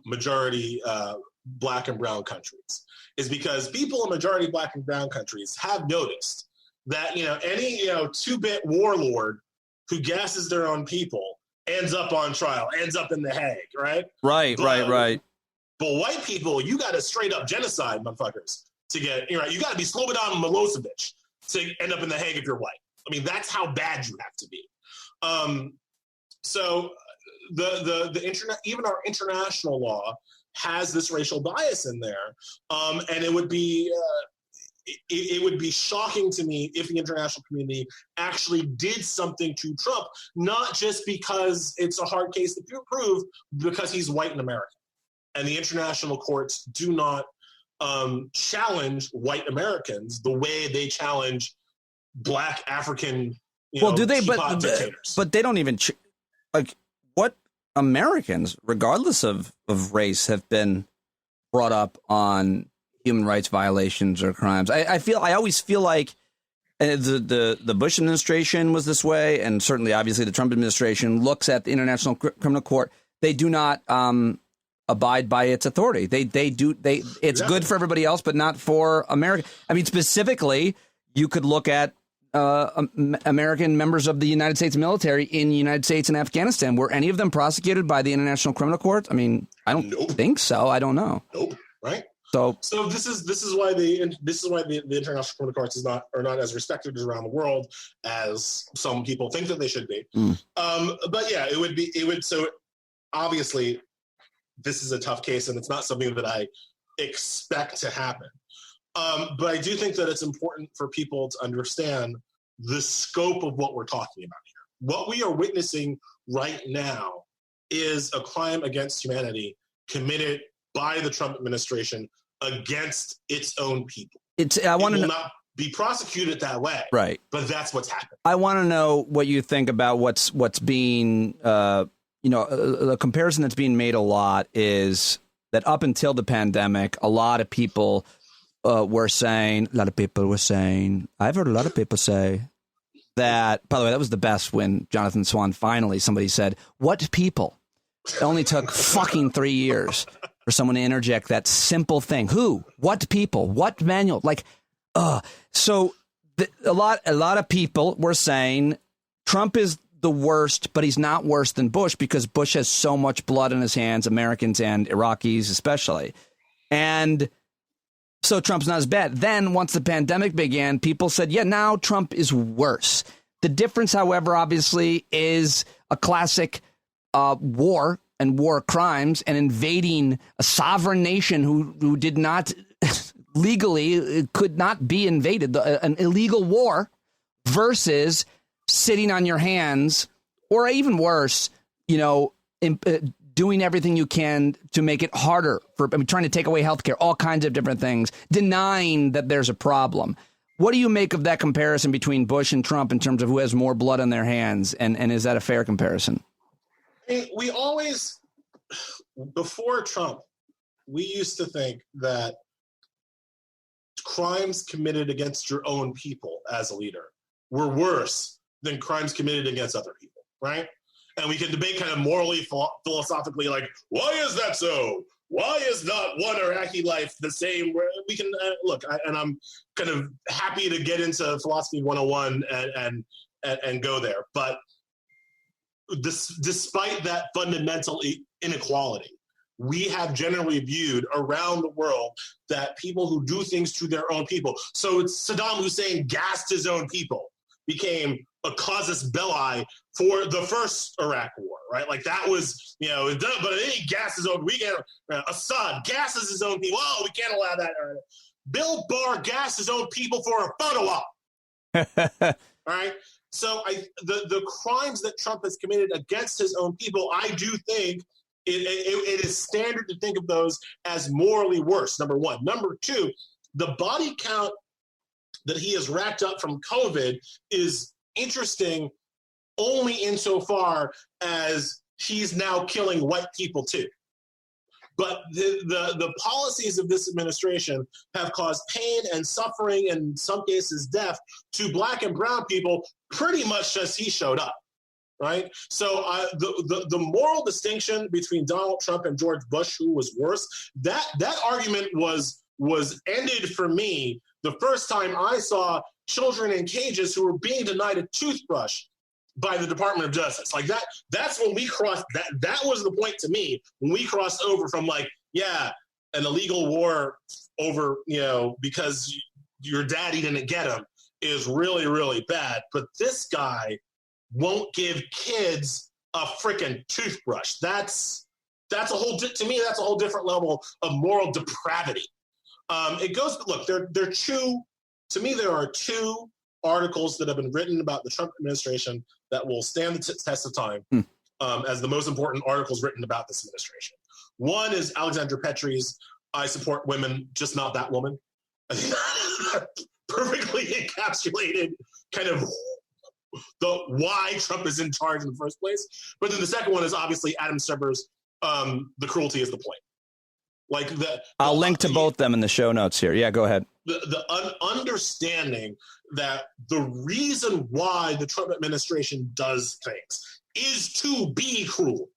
majority black and brown countries, is because people in majority black and brown countries have noticed that any two-bit warlord who gasses their own people ends up on trial, ends up in the Hague, right? Right. But white people, you got to straight up genocide, motherfuckers, to get, you got to be Slobodan Milosevic to end up in the Hague if you're white. That's how bad you have to be. So the internet, even our international law has this racial bias in there. And it would be shocking to me if the international community actually did something to Trump, not just because it's a hard case to prove, because he's white and American. And the international courts do not challenge white Americans the way they challenge black African, do they? dictators. But they don't even what Americans, regardless of race, have been brought up on human rights violations or crimes. I always feel like the Bush administration was this way, and certainly, obviously, the Trump administration looks at the International Criminal Court. They do not abide by its authority. It's good for everybody else, but not for America. Specifically, you could look at American members of the United States military in the United States and Afghanistan. Were any of them prosecuted by the International Criminal Court? I don't think so. I don't know. Nope. Right. So this is why the International Criminal Courts are not as respected around the world as some people think that they should be. But yeah, it would. So obviously, this is a tough case, and it's not something that I expect to happen. But I do think that it's important for people to understand the scope of what we're talking about here. What we are witnessing right now is a crime against humanity committed by the Trump administration against its own people. I want to not be prosecuted that way, right? But that's what's happening. I want to know what you think about what's being. The comparison that's being made a lot is that up until the pandemic, a lot of people were saying, I've heard a lot of people say that, by the way, that was the best when Jonathan Swan somebody said, what people? It only took fucking 3 years for someone to interject that simple thing. Who? What people? What manual? So a lot of people were saying Trump is the worst, but he's not worse than Bush because Bush has so much blood in his hands, Americans and Iraqis especially. And so Trump's not as bad. Then once the pandemic began, people said, yeah, now Trump is worse. The difference, however, obviously, is a classic war and war crimes and invading a sovereign nation who did not legally could not be invaded, an illegal war versus sitting on your hands, or even worse, doing doing everything you can to make it harder trying to take away healthcare, all kinds of different things, denying that there's a problem. What do you make of that comparison between Bush and Trump in terms of who has more blood on their hands? And is that a fair comparison? We always, before Trump, we used to think that crimes committed against your own people as a leader were worse than crimes committed against other people, right? And we can debate kind of morally, philosophically, like, why is that so? Why is not one Iraqi life the same? We can look, and I'm kind of happy to get into philosophy 101 and go there. But despite that fundamental inequality, we have generally viewed around the world that people who do things to their own people. So Saddam Hussein gassed his own people, became a casus belli for the first Iraq war, right? Like that was, but then he gassed his own, Assad gasses his own people. Oh, we can't allow that. Bill Barr gassed his own people for a photo op. All right? So the crimes that Trump has committed against his own people, I do think it is standard to think of those as morally worse, number one. Number two, the body count that he has racked up from COVID is interesting only insofar as he's now killing white people too. But the policies of this administration have caused pain and suffering, and in some cases death, to black and brown people pretty much since he showed up, right? So the moral distinction between Donald Trump and George Bush, who was worse, that argument was ended for me the first time I saw children in cages who were being denied a toothbrush by the Department of Justice. Like that's when we crossed, that was the point to me, when we crossed over from like, yeah, an illegal war over, because your daddy didn't get him is really, really bad. But this guy won't give kids a freaking toothbrush. To me, that's a whole different level of moral depravity. It goes, look, there are two articles that have been written about the Trump administration that will stand the test of time as the most important articles written about this administration. One is Alexandra Petrie's "I Support Women, Just Not That Woman." I think that perfectly encapsulated kind of the why Trump is in charge in the first place. But then the second one is obviously Adam Silver's "The Cruelty Is the Point." Like I'll link to both them in the show notes here. Yeah, go ahead. The understanding that the reason why the Trump administration does things is to be cruel,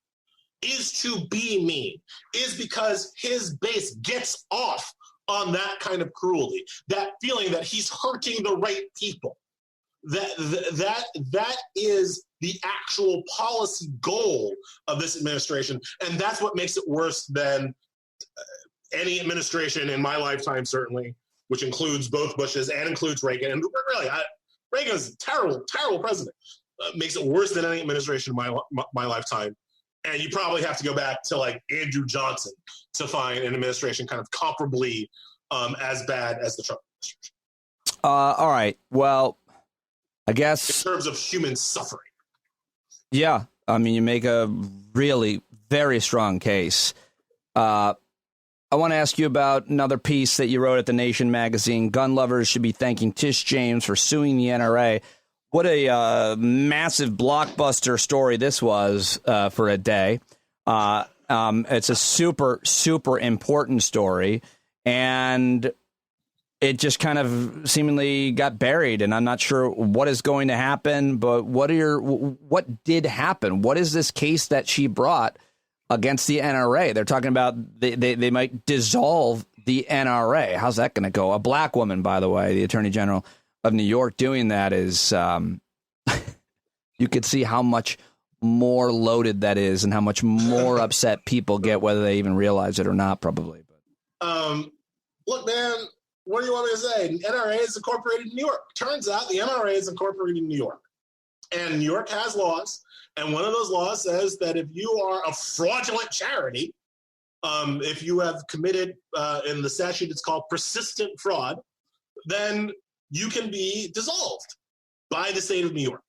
is to be mean, is because his base gets off on that kind of cruelty, that feeling that he's hurting the right people. That is the actual policy goal of this administration, and that's what makes it worse than any administration in my lifetime, certainly, which includes both Bushes and includes Reagan. And really, Reagan's a terrible, terrible president. Makes it worse than any administration in my lifetime. And you probably have to go back to like Andrew Johnson to find an administration kind of comparably as bad as the Trump administration. All right. Well, I guess in terms of human suffering. Yeah. I mean, you make a really very strong case. I want to ask you about another piece that you wrote at The Nation magazine. Gun lovers should be thanking Tish James for suing the NRA. What a massive blockbuster story this was for a day. It's a super, super important story. And it just kind of seemingly got buried. And I'm not sure what is going to happen. But what did happen? What is this case that she brought against the NRA? They're talking about they might dissolve the NRA. How's that going to go? A black woman, by the way, the Attorney General of New York, doing that is you could see how much more loaded that is and how much more upset people get, whether they even realize it or not, probably. Look, man, what do you want me to say? The NRA is incorporated in New York. Turns out the NRA is incorporated in New York. And New York has laws. And one of those laws says that if you are a fraudulent charity, if you have committed, in the statute it's called persistent fraud, then you can be dissolved by the state of New York.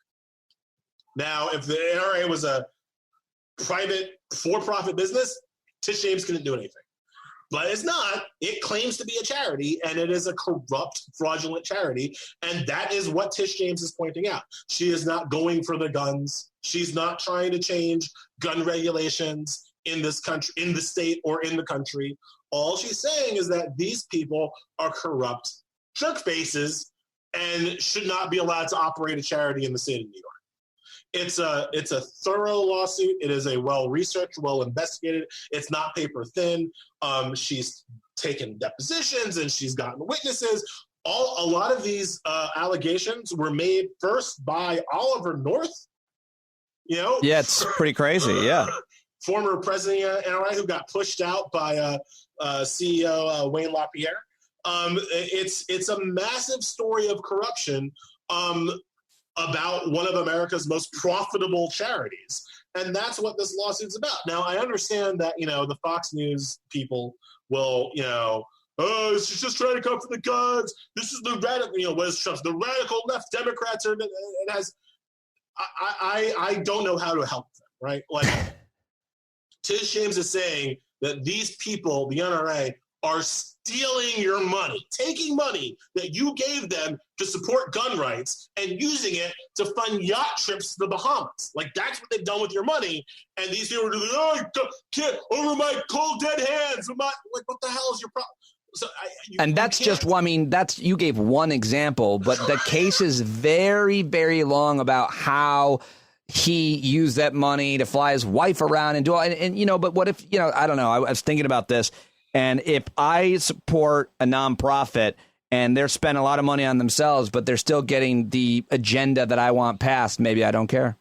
Now, if the NRA was a private for-profit business, Tish James couldn't do anything. But it's not. It claims to be a charity, and it is a corrupt, fraudulent charity. And that is what Tish James is pointing out. She is not going for the guns. She's not trying to change gun regulations in this country, in the state, or in the country. All she's saying is that these people are corrupt jerk faces and should not be allowed to operate a charity in the state of New York. It's a thorough lawsuit. It is a well-researched, well-investigated. It's not paper thin. She's taken depositions and she's gotten witnesses. A lot of these allegations were made first by Oliver North. You know, yeah, it's pretty crazy. Yeah, former president of NRA who got pushed out by CEO Wayne LaPierre. It's a massive story of corruption. About one of America's most profitable charities. And that's what this lawsuit's about. Now, I understand that, the Fox News people will, she's just trying to come for the guns. This is the radical, what is Trump? The radical left Democrats are, it has, I don't know how to help them, right? Like, Tish James is saying that these people, the NRA, are stealing your money, taking money that you gave them to support gun rights and using it to fund yacht trips to the Bahamas. Like, that's what they've done with your money. And these people are like, oh, can't over my cold, dead hands. What the hell is your problem? So you gave one example, but the case is very, very long about how he used that money to fly his wife around and do all. And but what if, I don't know. I was thinking about this. And if I support a nonprofit and they're spending a lot of money on themselves, but they're still getting the agenda that I want passed, maybe I don't care.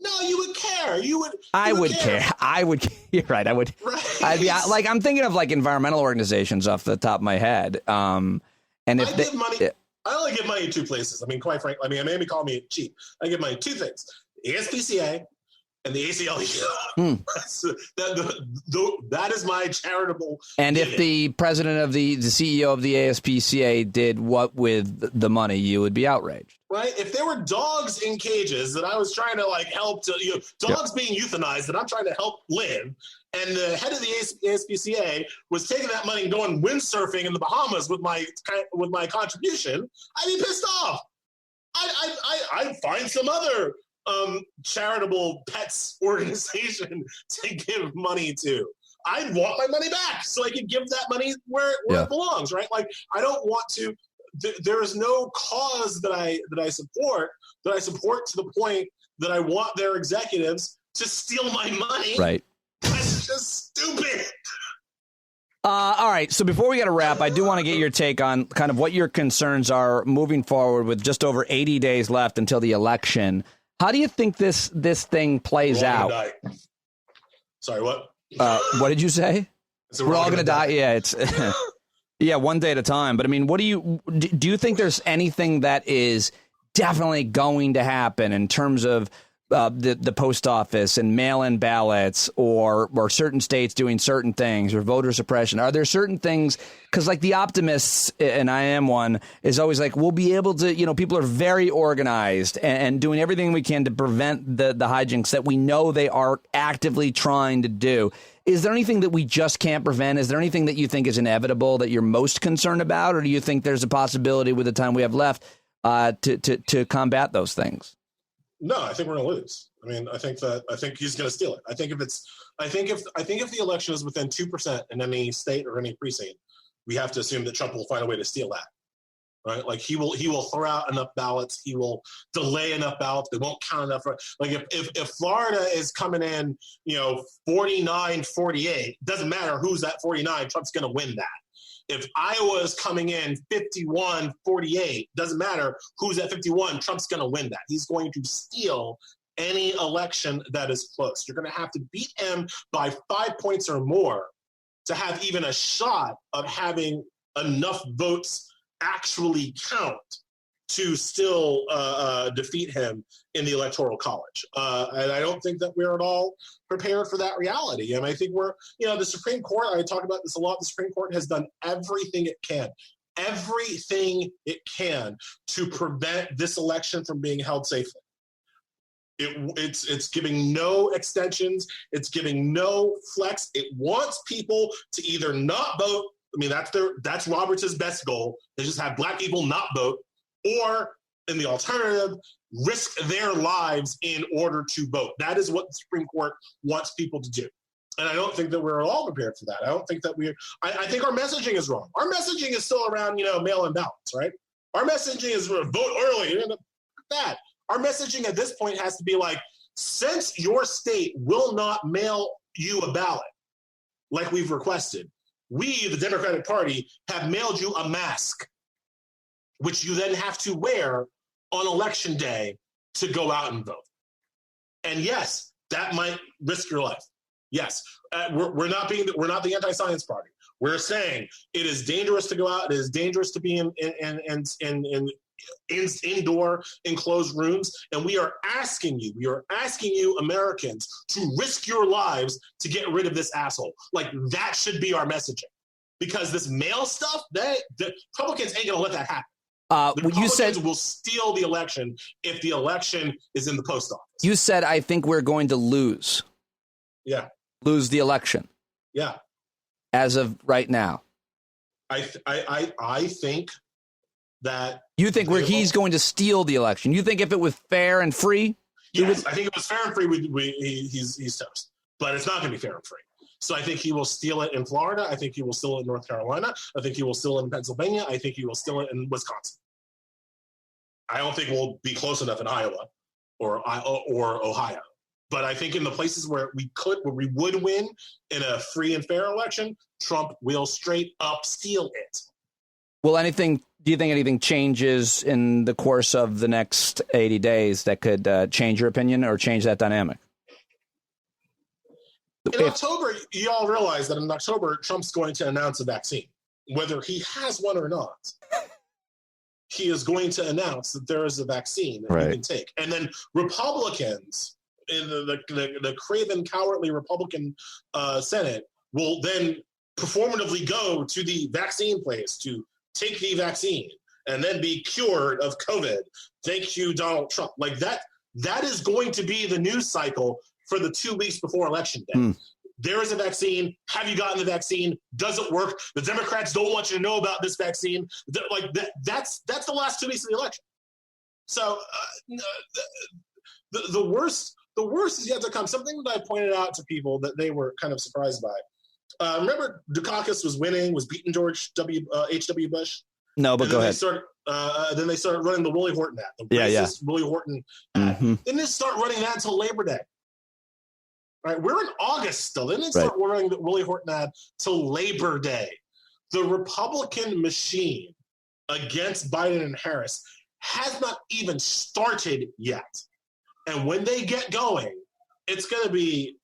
No, you would care. I would care. You're right. I would. Right. I'd be like, I'm thinking of like environmental organizations off the top of my head. And if give money, I only give money in two places. I mean, quite frankly, maybe call me cheap. I give money in two things: the ASPCA and the ACLU. That is my charitable. And if the president of the CEO of the ASPCA did what with the money, you would be outraged. Right? If there were dogs in cages that I was trying to help to, dogs being euthanized that I'm trying to help live, and the head of the ASPCA was taking that money and going windsurfing in the Bahamas with my contribution, I'd be pissed off. I'd find some other charitable pets organization to give money to. I'd want my money back so I could give that money where it belongs, right? Like, I don't want to. There is no cause that I support to the point that I want their executives to steal my money. Right. That's just stupid. All right. So before we get a wrap, I do want to get your take on kind of what your concerns are moving forward with just over 80 days left until the election. How do you think this thing plays out? Sorry, what? What did you say? So we're all going to die. Yeah, it's yeah, one day at a time. But I mean, do you think there's anything that is definitely going to happen in terms of the post office and mail-in ballots or certain states doing certain things or voter suppression? Are there certain things? Because like the optimists, and I am one, is always like, we'll be able to, people are very organized and doing everything we can to prevent the hijinks that we know they are actively trying to do. Is there anything that we just can't prevent? Is there anything that you think is inevitable that you're most concerned about? Or do you think there's a possibility with the time we have left to combat those things? No, I think we're going to lose. I mean, I think he's going to steal it. I think if the election is within 2% in any state or any precinct, we have to assume that Trump will find a way to steal that. Right? Like he will throw out enough ballots. He will delay enough ballots. They won't count enough. Like if Florida is coming in, 49-48, doesn't matter who's at 49. Trump's going to win that. If Iowa is coming in 51-48, doesn't matter who's at 51, Trump's going to win that. He's going to steal any election that is close. You're going to have to beat him by 5 points or more to have even a shot of having enough votes actually count to still defeat him in the Electoral College. And I don't think that we're at all prepared for that reality. And I think the Supreme Court, I talk about this a lot, the Supreme Court has done everything it can to prevent this election from being held safely. It's giving no extensions. It's giving no flex. It wants people to either not vote. I mean, that's Roberts' best goal. They just have black people not vote, or in the alternative, risk their lives in order to vote. That is what the Supreme Court wants people to do. And I don't think that we're all prepared for that. I don't think that I think our messaging is wrong. Our messaging is still around, mail-in ballots, right? Our messaging is vote early. That. Our messaging at this point has to be like, since your state will not mail you a ballot like we've requested, we, the Democratic Party, have mailed you a mask, which you then have to wear on election day to go out and vote. And yes, that might risk your life. Yes, we're not the anti-science party. We're saying it is dangerous to go out. It is dangerous to be in indoor enclosed rooms, and we are asking you, Americans, to risk your lives to get rid of this asshole. Like, that should be our messaging, because this mail stuff, the Republicans ain't gonna let that happen. The Republicans will steal the election if the election is in the post office. You said, I think we're going to lose. Yeah. Lose the election. Yeah. As of right now. I think that you think he's going to steal the election. You think if it was fair and free? Yes, I think if it was fair and free, he's toast. But it's not going to be fair and free. So I think he will steal it in Florida. I think he will steal it in North Carolina. I think he will steal it in Pennsylvania. I think he will steal it in Wisconsin. I don't think we'll be close enough in Iowa or Ohio. But I think in the places where we would win in a free and fair election, Trump will straight up steal it. Well, do you think anything changes in the course of the next 80 days that could change your opinion or change that dynamic? In October, you all realize that in October, Trump's going to announce a vaccine. Whether he has one or not, he is going to announce that there is a vaccine that he can take. And then Republicans in the craven, cowardly Republican Senate will then performatively go to the vaccine place to take the vaccine and then be cured of COVID. Thank you, Donald Trump. Like that is going to be the news cycle for the 2 weeks before Election Day. There is a vaccine. Have you gotten the vaccine? Does it work? The Democrats don't want you to know about this vaccine. That's the last 2 weeks of the election. So the worst is yet to come. Something that I pointed out to people that they were kind of surprised by. Remember, Dukakis was beating George H.W. Bush? No, but go ahead. Then they started running the Willie Horton ad, the racist Willie Horton ad. They didn't start running that until Labor Day. Right, we're in August still. They didn't start running the Willie Horton ad till Labor Day. The Republican machine against Biden and Harris has not even started yet. And when they get going, it's going to be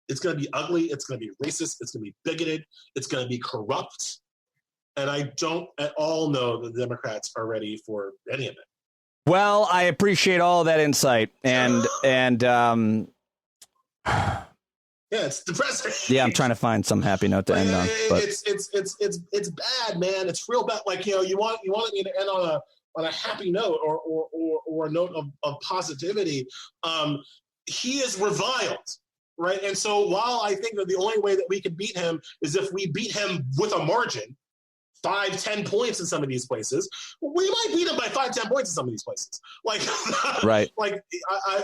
it's going to be ugly. It's going to be racist. It's going to be bigoted. It's going to be corrupt. And I don't at all know that the Democrats are ready for any of it. Well, I appreciate all that insight, and yeah, it's depressing. Yeah, I'm trying to find some happy note to end on. But it's bad, man. It's real bad. Like, you wanted me to end on a happy note or a note of positivity. He is reviled, right? And so while I think that the only way that we can beat him is if we beat him with a margin, 5-10 points in some of these places, we might beat him by 5-10 points in some of these places. Like, right. Like,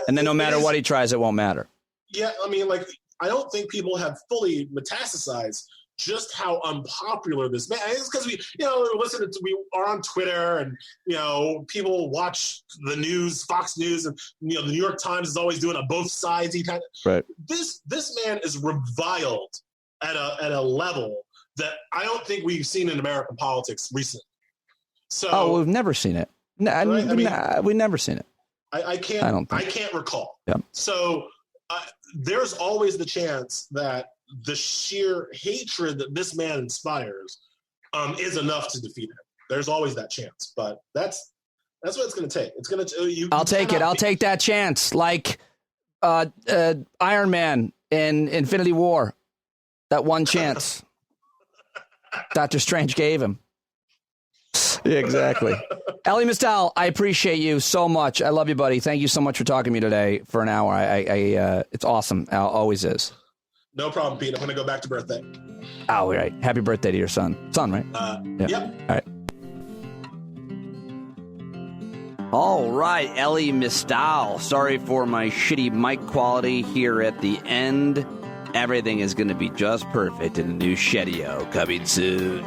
and then no matter what he tries, it won't matter. Yeah, I mean, like, I don't think people have fully metastasized just how unpopular this man is, because we are on Twitter, and people watch the news, Fox News, and the New York Times is always doing a both sides. Right. This man is reviled at a level that I don't think we've seen in American politics recently. So, we've never seen it. We've never seen it. I can't recall. Yeah. So there's always the chance that the sheer hatred that this man inspires is enough to defeat him. There's always that chance, but that's what it's going to take. It's going to. I'll take it. I'll take that chance, like Iron Man in Infinity War. That one chance. Dr. Strange gave him. Yeah, exactly. Elie Mystal, I appreciate you so much. I love you, buddy. Thank you so much for talking to me today for an hour. It's awesome. Always is. No problem, Pete. I'm going to go back to birthday. Oh, right. Happy birthday to your son. Son, right? Yep. All right. All right, Elie Mystal. Sorry for my shitty mic quality here at the end. Everything is going to be just perfect in a new Shedio coming soon.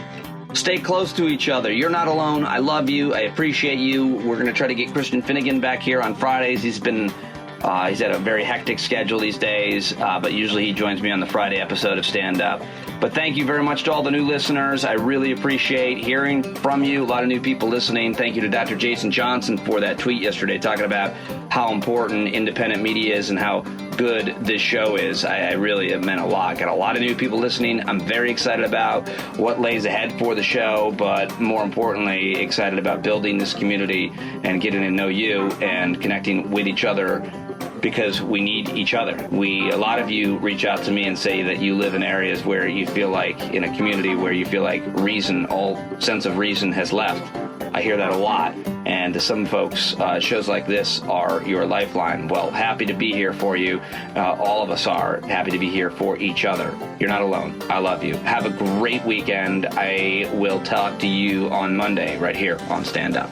Stay close to each other. You're not alone. I love you. I appreciate you. We're going to try to get Christian Finnegan back here on Fridays. He's had a very hectic schedule these days, but usually he joins me on the Friday episode of Stand Up. But thank you very much to all the new listeners. I really appreciate hearing from you. A lot of new people listening. Thank you to Dr. Jason Johnson for that tweet yesterday talking about how important independent media is and how good this show is. I really, it meant a lot. Got a lot of new people listening. I'm very excited about what lays ahead for the show, but more importantly, excited about building this community and getting to know you and connecting with each other, because we need each other. A lot of you reach out to me and say that you live in areas where you feel like, in a community where you feel like all sense of reason has left. I hear that a lot. And to some folks, shows like this are your lifeline. Well, happy to be here for you. All of us are happy to be here for each other. You're not alone. I love you. Have a great weekend. I will talk to you on Monday right here on Stand Up.